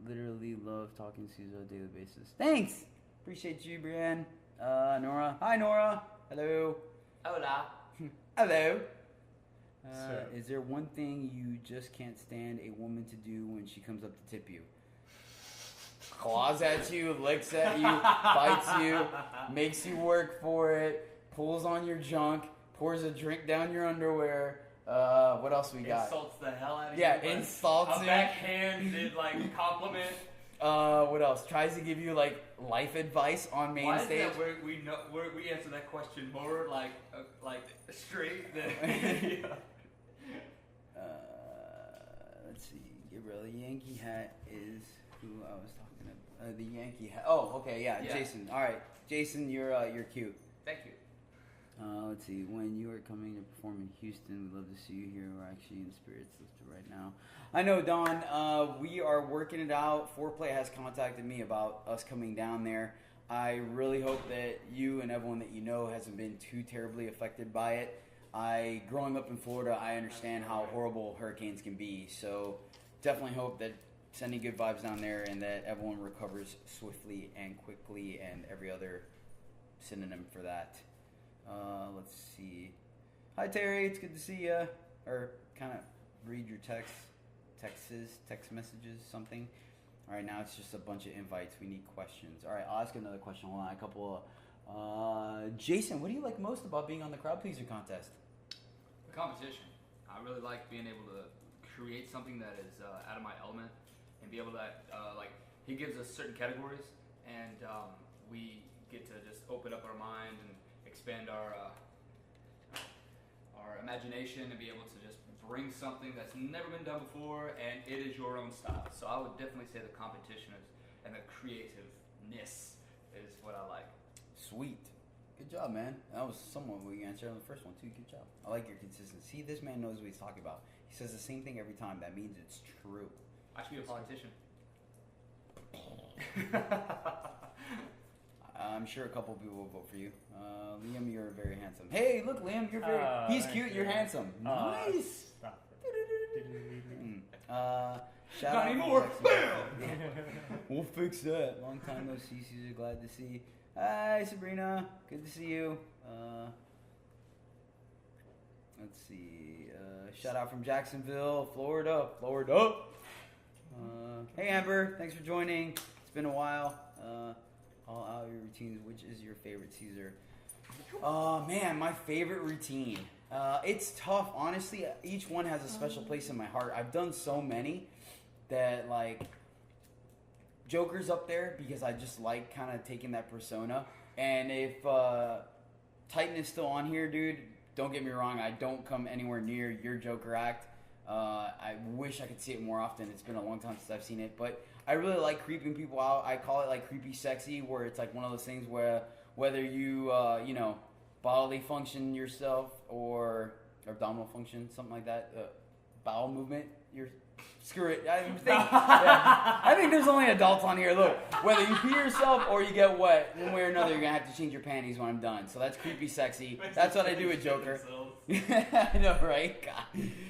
Literally love talking to Caesar on a daily basis. Thanks. Appreciate you, Brienne. Nora. Hi, Nora. Hello. Hola. Hello. So- Is there one thing you just can't stand a woman to do when she comes up to tip you? Claws at you, licks at you, bites you, makes you work for it, pulls on your junk, pours a drink down your underwear. What else we got? Insults the hell out of Yeah, you. insults a you. backhanded like compliment. What else? Tries to give you like life advice on main Why is stage. that we answer that question more like straight than Let's see. Gabriel, Yankee hat is who I was talking about. The Yankee hat. Oh, okay, yeah, Yeah. Jason. All right, Jason, you're cute. Thank you. Let's see. When you are coming to perform in Houston, we'd love to see you here. We're actually in spirits lifted right now. I know, Don. We are working it out. Foreplay has contacted me about us coming down there. I really hope that you and everyone that you know hasn't been too terribly affected by it. Growing up in Florida, I understand how horrible hurricanes can be. So definitely hope that sending good vibes down there and that everyone recovers swiftly and quickly and every other synonym for that. Let's see. Hi, Terry. It's good to see you. Or kind of read your text messages, something. All right, now it's just a bunch of invites. We need questions. All right, I'll ask another question. Hold on, a couple of... Jason, what do you like most about being on the Crowd Pleaser contest? The competition. I really like being able to create something that is out of my element and be able to he gives us certain categories and we get to just open up our mind and expand our imagination and be able to just bring something that's never been done before, and it is your own style. So I would definitely say the competition and the creativeness is what I like. Sweet. Good job, man. That was somewhat we answered on the first one, too. Good job. I like your consistency. This man knows what he's talking about. He says the same thing every time. That means it's true. I should be a politician. I'm sure a couple people will vote for you. Liam, you're very handsome. Hey, look, Liam, you're very... he's cute, you're handsome. Nice. Stop it. Shout Not out anymore. to Jackson. We'll fix that. Long time no see. Caesar, glad to see. Hi, Sabrina. Good to see you. Let's see. Shout out from Jacksonville, Florida. Hey, Amber. Thanks for joining. It's been a while. All out your routines. Which is your favorite, Caesar? Man, my favorite routine. It's tough, honestly. Each one has a special place in my heart. I've done so many that, like, Joker's up there because I just like kind of taking that persona. And if Titan is still on here, dude, don't get me wrong. I don't come anywhere near your Joker act. I wish I could see it more often. It's been a long time since I've seen it. But I really like creeping people out. I call it, like, creepy sexy, where it's, like, one of those things where whether you, bodily function yourself or abdominal function, something like that, bowel movement, screw it. I think there's only adults on here. Look, whether you pee yourself or you get wet, one way or another, you're going to have to change your panties when I'm done. So that's creepy sexy. That's what I do with Joker. I know, right? God.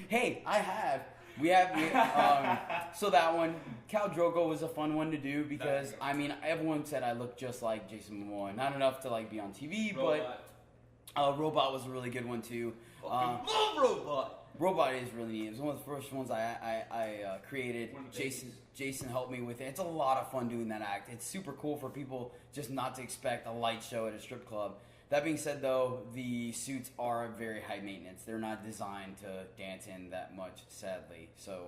Hey, I have So that one, Khal Drogo was a fun one to do because I mean everyone said I look just like Jason Momoa. Not enough to like be on TV, but Robot was a really good one too. Love Robot. Robot is really neat. It was one of the first ones I created. Jason helped me with it. It's a lot of fun doing that act. It's super cool for people just not to expect a light show at a strip club. That being said, though, the suits are very high maintenance. They're not designed to dance in that much, sadly. So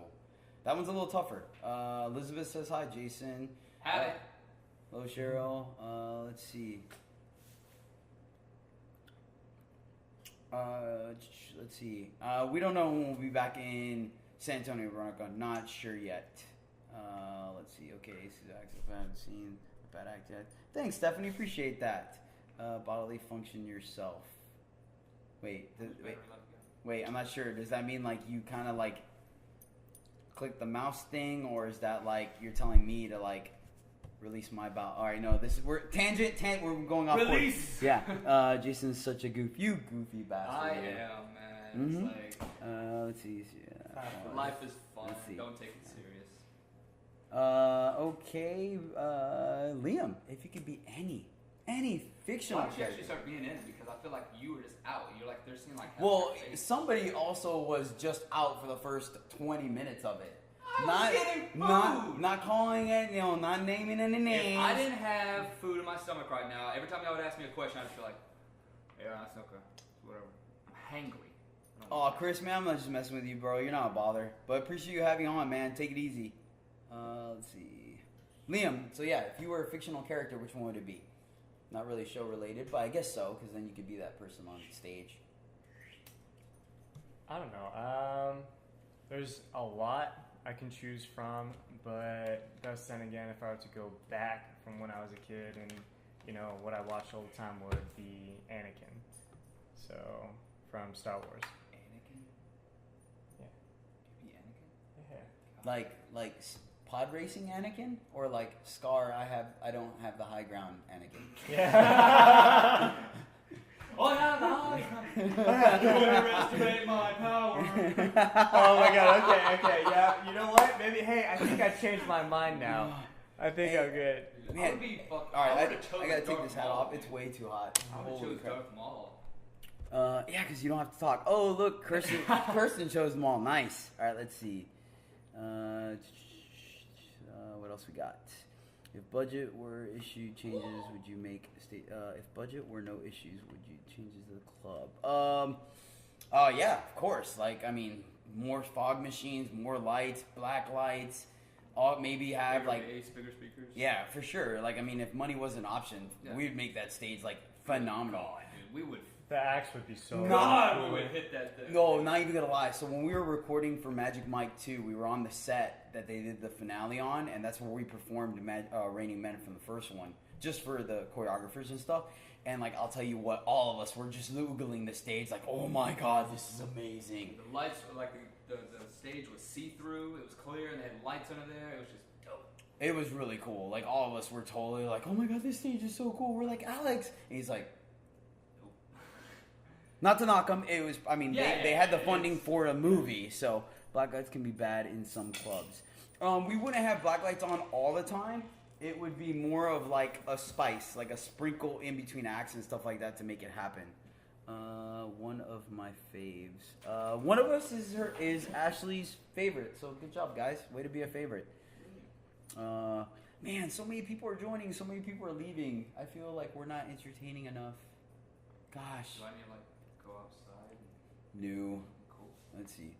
that one's a little tougher. Elizabeth says hi, Jason. Hi. Hello, Cheryl. Let's see. Let's see. We don't know when we'll be back in San Antonio, Veronica. Not sure yet. Let's see. Okay, Suzanne, if I haven't seen a bad act yet. Thanks, Stephanie. Appreciate that. Bodily function yourself. Wait. I'm not sure. Does that mean like you kind of like click the mouse thing, or is that like you're telling me to like release my bowel? All right, no. This is we're tangent. We're going off. Release. Yeah. Jason's such a goof. You goofy bastard. I am, man. Mhm. It's like Let's see. life is fun. Let's see. Don't take it serious. Okay. Liam, if you could be any fictional Why don't you character. actually start being in it? Because I feel like you were just out. You're like, they're seeing like. half Well, your face. somebody also was just out for the first 20 minutes of it. I was getting food. Not calling it, not naming any names. If I didn't have food in my stomach right now, every time y'all would ask me a question, I'd feel like, yeah, that's okay. Whatever. I'm hangry. Oh, Chris, man, I'm not just messing with you, bro. You're not a bother. But appreciate you having on, man. Take it easy. Let's see. Liam, so yeah, if you were a fictional character, which one would it be? Not really show related, but I guess so, because then you could be that person on stage. I don't know. There's a lot I can choose from, but then again, if I were to go back from when I was a kid and what I watched all the time would be Anakin. So from Star Wars. Anakin? Yeah. Could be Anakin? Yeah. Like pod racing Anakin, or like Scar? I don't have the high ground Anakin. Yeah. Oh, yeah, no. Don't underestimate my power. Oh my god, okay, yeah. You know what? Maybe, hey, I think I changed my mind now. I think I'm good. I would be fucking. All right, would've chose I gotta take Darth this hat Maul, off. dude. It's way too hot. I would Holy choose crap. Darth Maul. Yeah, because you don't have to talk. Oh, look, Kirsten chose them all. Nice. All right, let's see. What else we got? If budget were issue changes, would you make state? If budget were no issues, would you changes to the club? Yeah, of course. Like, I mean, more fog machines, more lights, black lights. Maybe have Bigger like bass, bigger speakers. yeah, for sure. Like, I mean, if money was an option, Yeah. we'd make that stage like phenomenal. God, dude, we would. The axe would be so God, cool. we would hit that thing. No, not even gonna lie. So when we were recording for Magic Mike 2, we were on the set that they did the finale on, and that's where we performed Raining Men from the first one, just for the choreographers and stuff. And like, I'll tell you what, all of us were just oogling the stage, like, oh my god, this is amazing. The lights were like the stage was see through. It was clear, and they had lights under there. It was just dope. It was really cool. Like, all of us were totally like, oh my god, this stage is so cool. We're like, Alex, and he's like. Not to knock them, it was. I mean, they had the funding for a movie, so black lights can be bad in some clubs. We wouldn't have black lights on all the time. It would be more of like a spice, like a sprinkle in between acts and stuff like that to make it happen. One of my faves. One of us is Ashley's favorite. So good job, guys. Way to be a favorite. Man, so many people are joining. So many people are leaving. I feel like we're not entertaining enough. Gosh. Do I need to like go outside? New. Cool. Let's see.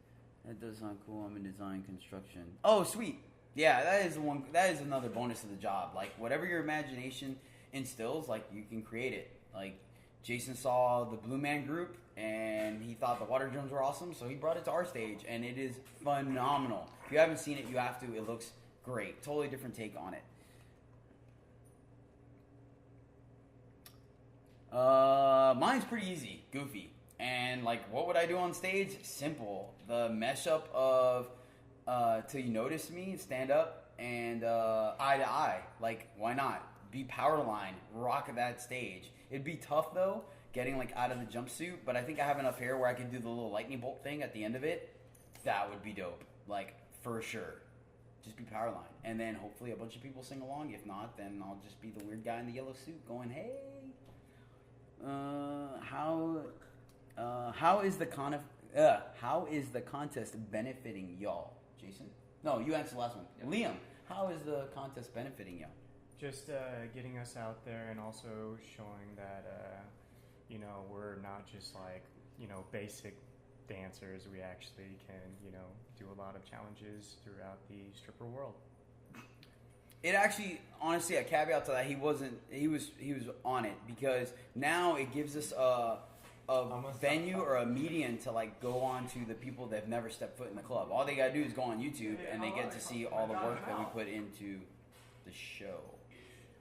That does sound cool. I'm in design construction. Oh, sweet. Yeah, that is one. That is another bonus of the job. Like, whatever your imagination instills, like, you can create it. Like, Jason saw the Blue Man Group, and he thought the water drums were awesome, so he brought it to our stage, and it is phenomenal. If you haven't seen it, you have to. It looks great. Totally different take on it. Mine's pretty easy, goofy. And like, what would I do on stage? Simple. The mesh up of Till You Notice Me, stand up, and eye to eye. Like, why not? Be Powerline, rock that stage. It'd be tough though, getting like out of the jumpsuit, but I think I have enough hair where I could do the little lightning bolt thing at the end of it. That would be dope. like for sure. Just be Powerline, and then hopefully a bunch of people sing along. If not, then I'll just be the weird guy in the yellow suit going, "Hey, how is the contest benefiting y'all?" Jason? No, you answered the last one. Yep. Liam, how is the contest benefiting y'all? Just getting us out there and also showing that, we're not just like, basic dancers. We actually can, do a lot of challenges throughout the stripper world. It actually, honestly, a caveat to that, he was on it, because now it gives us a venue or a median to like go on to the people that have never stepped foot in the club. All they gotta do is go on YouTube and they get to see all the work that we put into the show.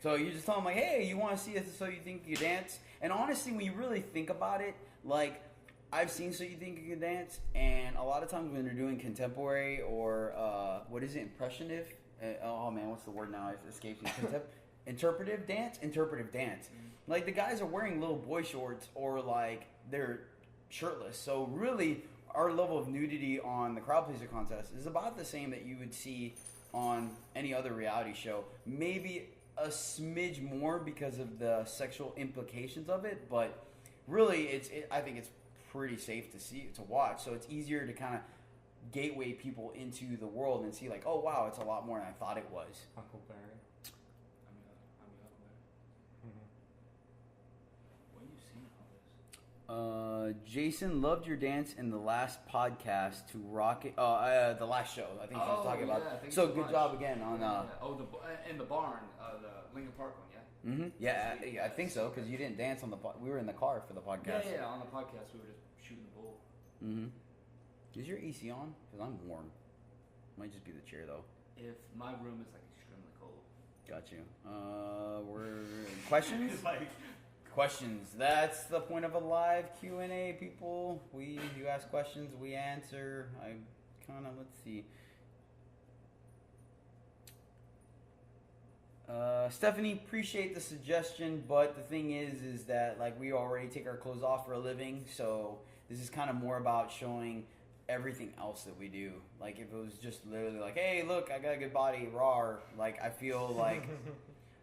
So you just tell them like, hey, you want to see us so you think you can dance? And honestly, when you really think about it, like I've seen So You Think You Can Dance, and a lot of times when they're doing contemporary or impressionative. Oh man, what's the word now? It escapes me. Interpretive dance. Mm-hmm. Like the guys are wearing little boy shorts or like they're shirtless. So really, our level of nudity on the crowd pleaser contest is about the same that you would see on any other reality show. Maybe a smidge more because of the sexual implications of it, but really, I think it's pretty safe to watch. So it's easier to kind of gateway people into the world and see like, oh wow, it's a lot more than I thought it was. Huckleberry. I'm When you seen all this? Jason loved your dance in the last podcast to Rocket. The last show. I think he was talking about. So good job again on. In the barn, the Lincoln Park one, yeah. Mm-hmm. Yeah, I think so because you didn't dance on the. We were in the car for the podcast. Yeah, on the podcast we were just shooting the bull. Mm-hmm. Is your AC on? Because I'm warm. Might just be the chair though. If my room is like extremely cold. Got you. We're questions. Questions. That's the point of a live Q&A, people. You ask questions, we answer. Let's see. Stephanie, appreciate the suggestion, but the thing is that like we already take our clothes off for a living, so this is kind of more about showing everything else that we do. Like if it was just literally like, hey, look, I got a good body, raw. Like I feel like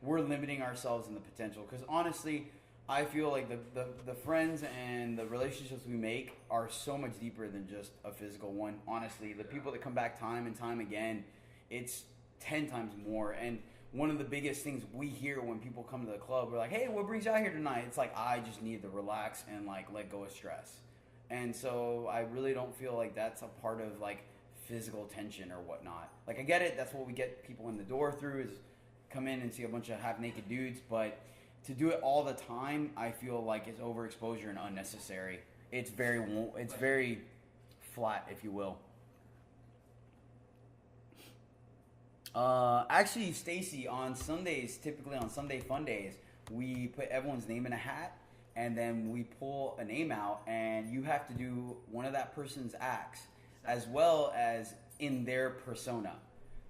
we're limiting ourselves in the potential. Because honestly, I feel like the friends and the relationships we make are so much deeper than just a physical one. Honestly, the people that come back time and time again, it's 10 times more. And one of the biggest things we hear when people come to the club, we're like, hey, what brings you out here tonight? It's like, I just need to relax and like let go of stress. And so I really don't feel like that's a part of like physical tension or whatnot. Like I get it, that's what we get people in the door through is come in and see a bunch of half naked dudes, but to do it all the time, I feel like it's overexposure and unnecessary. It's very flat, if you will. Actually, Stacy, on Sundays, typically on Sunday Fun Days, we put everyone's name in a hat, and then we pull a name out, and you have to do one of that person's acts, as well as in their persona.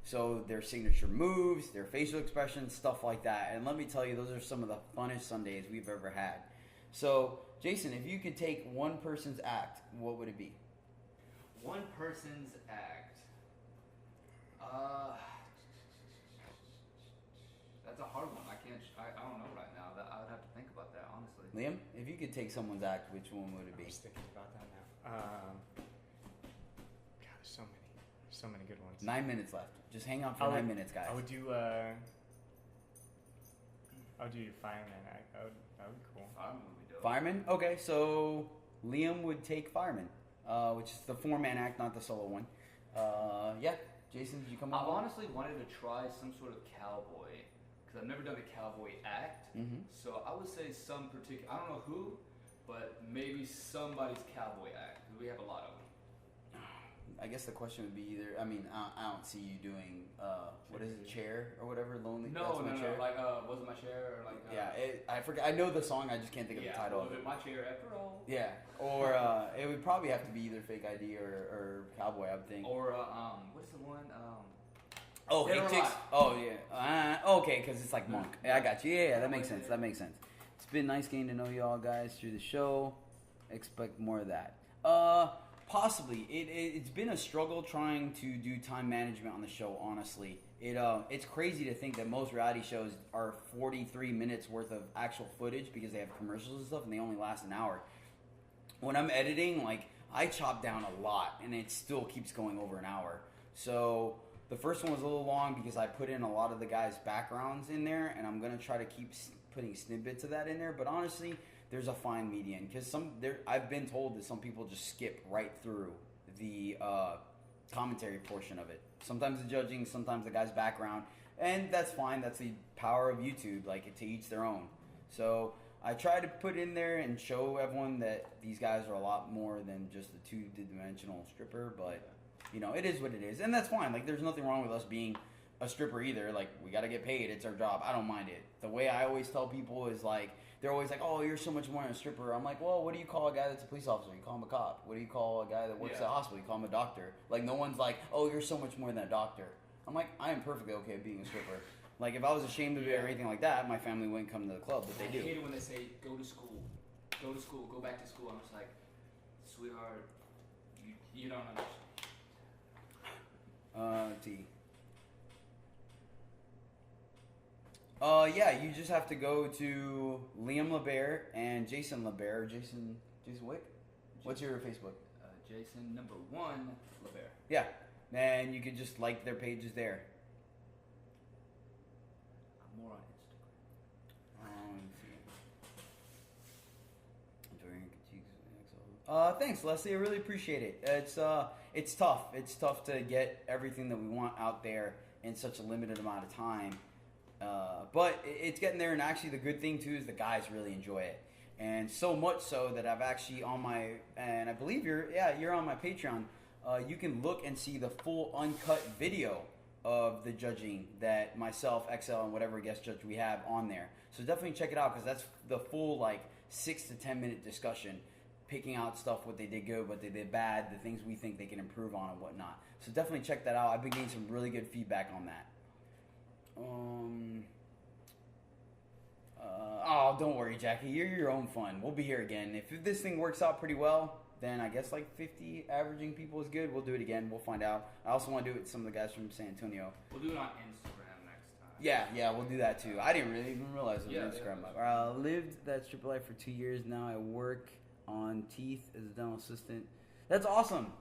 So their signature moves, their facial expressions, stuff like that. And let me tell you, those are some of the funnest Sundays we've ever had. So, Jason, if you could take one person's act, what would it be? One person's act. That's a hard one. I don't know right now. I would have to think about that, honestly. Liam, if you could take someone's act, which one would it be? I'm just thinking about that now. God, there's so many good ones. 9 minutes left. Just hang on for 9 minutes, guys. I would do your fireman act. That would be cool. Fireman would be dope. Fireman? Okay, so Liam would take fireman, which is the 4-man act, not the solo one. Yeah. Jason, did you come up? I've honestly wanted to try some sort of cowboy, because I've never done a cowboy act. Mm-hmm. So I would say some particular, I don't know who, but maybe somebody's cowboy act, because we have a lot of them. I guess the question would be either, I don't see you doing, what is it, Chair or whatever, Lonely? No, That's My Chair? like, was it My Chair? Or like, I forget. I know the song, I just can't think of the title. Was it My Chair after all? Yeah, or it would probably have to be either Fake ID or Cowboy, I would think. Or, what's the one, oh, Dead or Hictics. Alive. Oh, yeah. Okay, because it's like Monk. Yeah, I got you. Yeah, that makes sense. It's been nice getting to know you all guys through the show. Expect more of that. Possibly. It's been a struggle trying to do time management on the show, honestly. It's crazy to think that most reality shows are 43 minutes worth of actual footage because they have commercials and stuff and they only last an hour. When I'm editing, like, I chop down a lot and it still keeps going over an hour. So the first one was a little long because I put in a lot of the guys' backgrounds in there, and I'm going to try to keep putting snippets of that in there. But honestly, there's a fine median because I've been told that some people just skip right through the commentary portion of it. Sometimes the judging, sometimes the guy's background, and that's fine. That's the power of YouTube, like, to each their own. So I try to put in there and show everyone that these guys are a lot more than just a two-dimensional stripper, but you know, it is what it is, and that's fine. Like, there's nothing wrong with us being a stripper either. Like, we got to get paid. It's our job. I don't mind it. The way I always tell people is, like, they're always like, oh, you're so much more than a stripper. I'm like, well, what do you call a guy that's a police officer? You call him a cop. What do you call a guy that works at a hospital? You call him a doctor. Like, no one's like, oh, you're so much more than a doctor. I'm like, I am perfectly okay with being a stripper. Like, if I was ashamed of it or anything like that, my family wouldn't come to the club, but they do. I hate it when they say, go to school, go back to school. I'm just like, sweetheart, you don't understand. T. Yeah, you just have to go to Liam LeBear and Jason LeBear. Jason Wick? What's your Facebook? Jason number 1 LeBear. Yeah, and you can just like their pages there. I'm more on Instagram. Thanks, Leslie. I really appreciate it. It's tough. It's tough to get everything that we want out there in such a limited amount of time. But it's getting there, and actually the good thing too is the guys really enjoy it, and so much so that I've actually and I believe you're on my Patreon. You can look and see the full uncut video of the judging that myself, XL, and whatever guest judge we have on there. So definitely check it out because that's the full 6 to 10 minute discussion, picking out stuff, what they did good, what they did bad, the things we think they can improve on and whatnot. So definitely check that out. I've been getting some really good feedback on that. Don't worry, Jackie. You're your own fun. We'll be here again. If this thing works out pretty well, then I guess 50 averaging people is good. We'll do it again. We'll find out. I also want to do it with some of the guys from San Antonio. We'll do it on Instagram next time. Yeah, we'll do that too. I didn't really even realize it was Instagram. Yeah. Lived that stripper life for 2 years. Now I work on teeth as a dental assistant. That's awesome.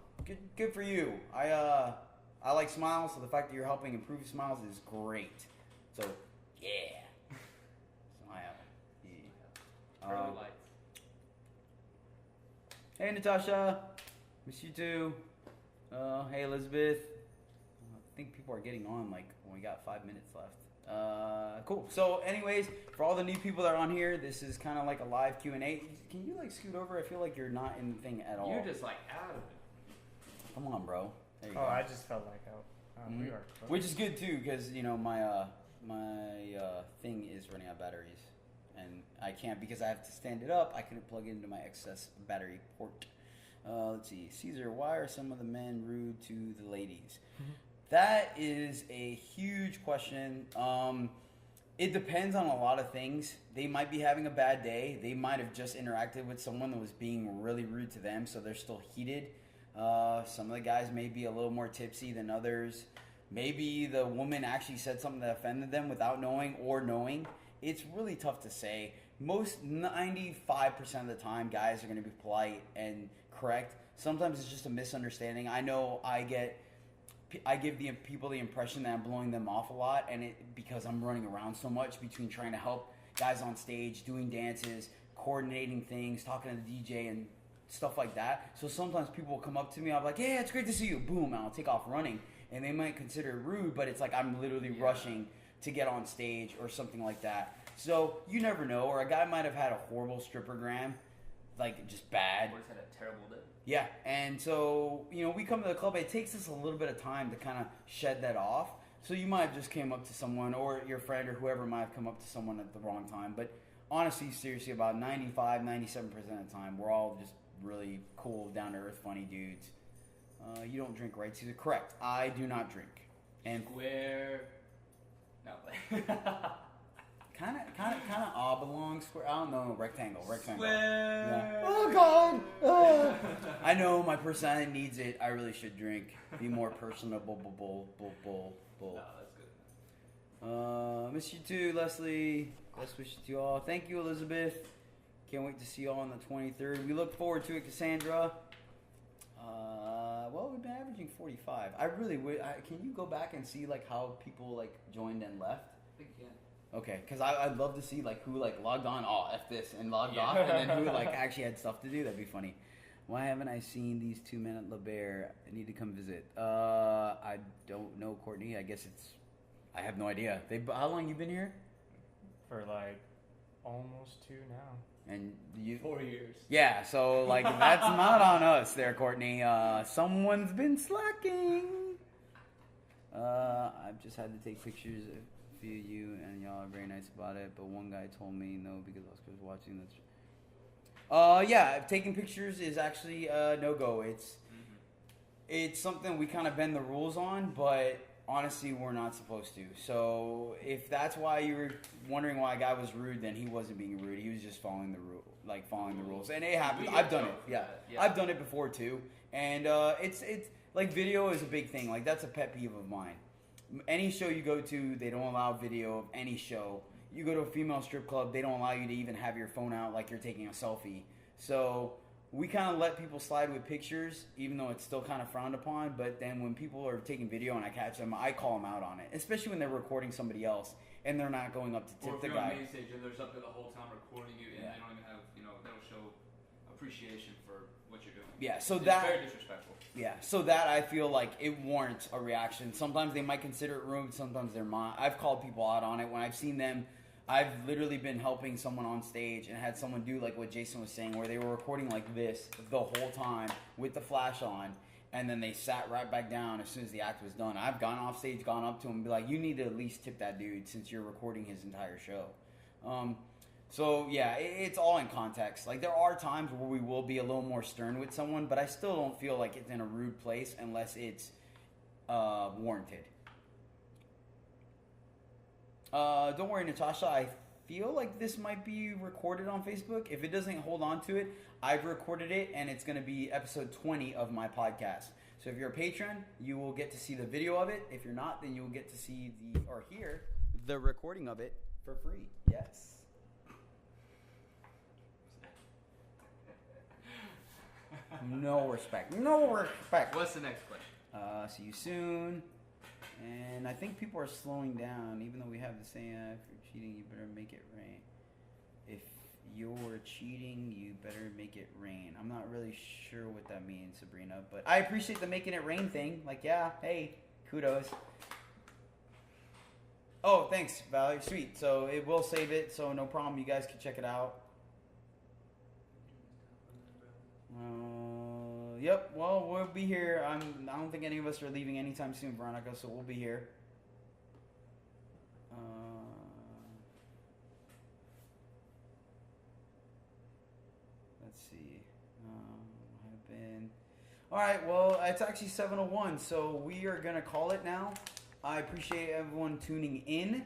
Good for you. I like smiles, so the fact that you're helping improve smiles is great. So, yeah. Smile. Yeah. Pearly lights. Hey, Natasha. Miss you too. Hey, Elizabeth. I think people are getting on when we got 5 minutes left. Cool. So, anyways, for all the new people that are on here, this is kind of like a live Q&A. Can you scoot over? I feel like you're not in the thing at all. You're just out of it. Come on, bro. There you go. I just felt like we are close. Which is good too, because my thing is running out of batteries, and I can't because I have to stand it up. I couldn't plug it into my excess battery port. Let's see, Caesar. Why are some of the men rude to the ladies? That is a huge question. It depends on a lot of things. They might be having a bad day. They might have just interacted with someone that was being really rude to them, so they're still heated. Some of the guys may be a little more tipsy than others. Maybe the woman actually said something that offended them without knowing or knowing. It's really tough to say. Most 95% of the time, guys are going to be polite and correct. Sometimes it's just a misunderstanding. I know I give the people the impression that I'm blowing them off a lot, and because I'm running around so much between trying to help guys on stage, doing dances, coordinating things, talking to the DJ, and stuff like that. So sometimes people will come up to me, I'm like, yeah, it's great to see you. Boom, and I'll take off running. And they might consider it rude, but it's like I'm literally rushing to get on stage or something like that. So you never know. Or a guy might have had a horrible strippergram, just bad. Or just had a terrible day. Yeah, and so, we come to the club. It takes us a little bit of time to kind of shed that off. So you might have just came up to someone, or your friend or whoever might have come up to someone at the wrong time. But honestly, seriously, about 95, 97% of the time, we're all just really cool, down-to-earth, funny dudes. You don't drink, right, Caesar? Correct. I do not drink. And Square. No. kind Kind of oblong, square. I don't know, rectangle. Square. Yeah. Oh God! Ah. I know my personality needs it. I really should drink. Be more personable. No, that's good. Miss you too, Leslie. Best wishes to you all. Thank you, Elizabeth. Can't wait to see you all on the 23rd. We look forward to it, Cassandra. Well, we've been averaging 45. I really would. Can you go back and see like how people like joined and left? I think you can. Okay, because I'd love to see like who like logged on, F this, and logged off, and then who like actually had stuff to do. That'd be funny. Why haven't I seen these two men at La Bear? I need to come visit. I don't know, Courtney. I guess I have no idea. How long you been here? For like almost 2 now. And you 4 years. Yeah, so like that's not on us there, Courtney. Someone's been slacking. I've just had to take pictures of a few of you, and y'all are very nice about it. But one guy told me no because Oscar was watching this. Yeah, taking pictures is actually no go. It's something we kind of bend the rules on, but honestly, we're not supposed to. So if that's why you were wondering why a guy was rude, then he wasn't being rude. He was just following the rules, and it happens. I've done it. Yeah, I've done it before too. And it's like video is a big thing. Like that's a pet peeve of mine. Any show you go to, they don't allow video of any show. You go to a female strip club, they don't allow you to even have your phone out like you're taking a selfie. So we kind of let people slide with pictures, even though it's still kind of frowned upon. But then when people are taking video and I catch them, I call them out on it. Especially when they're recording somebody else and they're not going up to tip the Or if you're on guy. main stage and there's up there the whole time recording you, and Yeah. they don't even have, that'll show appreciation for what you're doing. Yeah, so It's that very disrespectful. Yeah, so that I feel like it warrants a reaction. Sometimes they might consider it rude, sometimes they're not. I've called people out on it when I've seen them. I've literally been helping someone on stage and had someone do like what Jason was saying, where they were recording like this the whole time with the flash on, and then they sat right back down as soon as the act was done. I've gone off stage, gone up to him and be like, you need to at least tip that dude since you're recording his entire show. So yeah, it's all in context. Like there are times where we will be a little more stern with someone, but I still don't feel like it's in a rude place unless it's warranted. Don't worry, Natasha. I feel like this might be recorded on Facebook. If it doesn't, hold on to it. I've recorded it, and it's going to be episode 20 of my podcast. So if you're a patron, you will get to see the video of it. If you're not, then you'll get to see hear the recording of it for free. Yes. No respect. No respect. What's the next question? See you soon. And I think people are slowing down, even though we have the same. If you're cheating, you better make it rain. If you're cheating, you better make it rain. I'm not really sure what that means, Sabrina, but I appreciate the making it rain thing. Like, yeah, hey, kudos. Oh, thanks, Valerie. Sweet. So it will save it, so no problem. You guys can check it out. Yep. Well, we'll be here. I don't think any of us are leaving anytime soon, Veronica. So we'll be here. Let's see. Have been. All right. Well, it's actually 7:01, so we are gonna call it now. I appreciate everyone tuning in.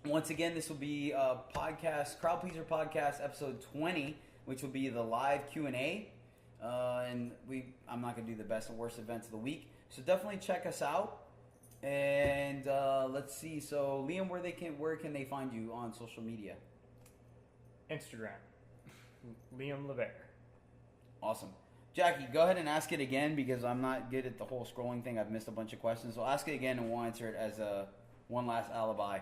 Once again, this will be a podcast, Crowd Pleaser Podcast, episode 20, which will be the live Q&A. And I'm not going to do the best and worst events of the week. So definitely check us out. And let's see. So Liam, where can they find you on social media? Instagram, Liam LeBear. Awesome. Jackie, go ahead and ask it again because I'm not good at the whole scrolling thing. I've missed a bunch of questions. So ask it again and we'll answer it as one last alibi.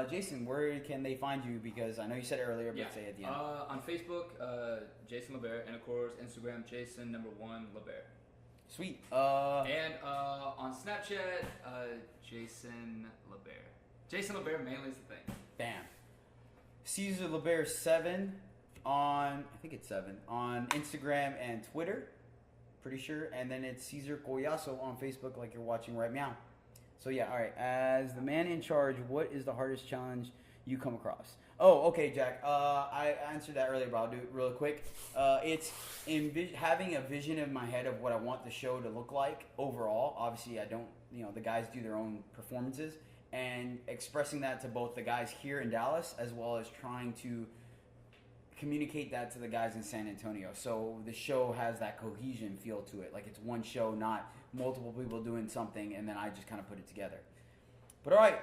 Jason, where can they find you? Because I know you said it earlier, but say it at the end. On Facebook, Jason LeBear, and of course Instagram, Jason _LeBear. Sweet. And on Snapchat, Jason LeBear. Jason LeBear mainly is the thing. Bam. Caesar LeBear 7 on, I think it's 7, on Instagram and Twitter. Pretty sure. And then it's Caesar Collazo on Facebook like you're watching right now. So yeah, all right. As the man in charge, what is the hardest challenge you come across? Oh, okay, Jack. I answered that earlier, but I'll do it real quick. It's having a vision in my head of what I want the show to look like overall. Obviously, I don't, the guys do their own performances. and expressing that to both the guys here in Dallas as well as trying to communicate that to the guys in San Antonio. So the show has that cohesion feel to it. Like it's one show, not multiple people doing something and then I just kind of put it together. But all right.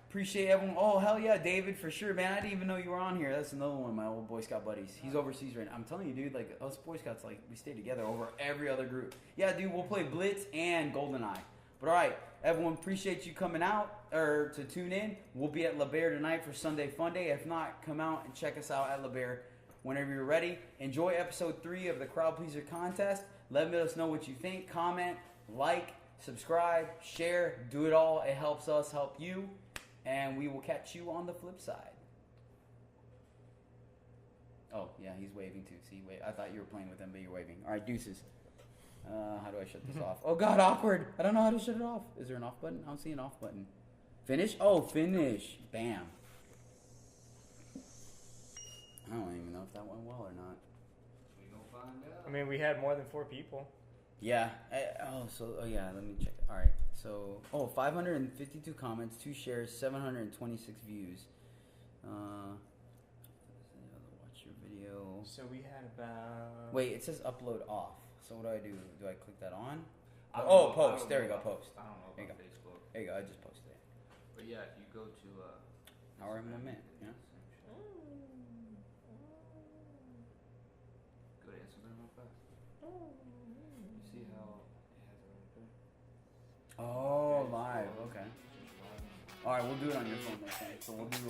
Appreciate everyone. Oh, hell yeah, David, for sure, man. I didn't even know you were on here. That's another one of my old Boy Scout buddies. He's overseas right now. I'm telling you, dude, like, us Boy Scouts, like, we stay together over every other group. Yeah, dude, we'll play Blitz and GoldenEye. But all right, everyone, appreciate you coming out or to tune in. We'll be at La Bear tonight for Sunday Fun Day. If not, come out and check us out at La Bear whenever you're ready. Enjoy episode 3 of the Crowd Pleaser Contest. Let us know what you think. Comment, like, subscribe, share, do it all. It helps us help you. And we will catch you on the flip side. Oh, yeah, he's waving too. See, wait, I thought you were playing with him, but you're waving. All right, deuces. How do I shut this off? Oh, God, awkward. I don't know how to shut it off. Is there an off button? I don't see an off button. Finish? Oh, finish. Bam. I don't even know if that went well or not. We gonna find out. I mean, we had more than 4 people. Yeah. Yeah, let me check. All right. So, 552 comments, 2 shares, 726 views. Watch your video. So we had about... Wait, it says upload off. So what do I do? Do I click that on? I don't Oh, know- I post. don't There know you go, about- post. I don't know There you about go. Facebook. There you go, I just posted it. But yeah, if you go to Hour in Instagram, one minute, yeah. Go to Instagram real fast. You see how it has it right there? Oh, live. Okay. All right, we'll do it on your phone next time. So we'll do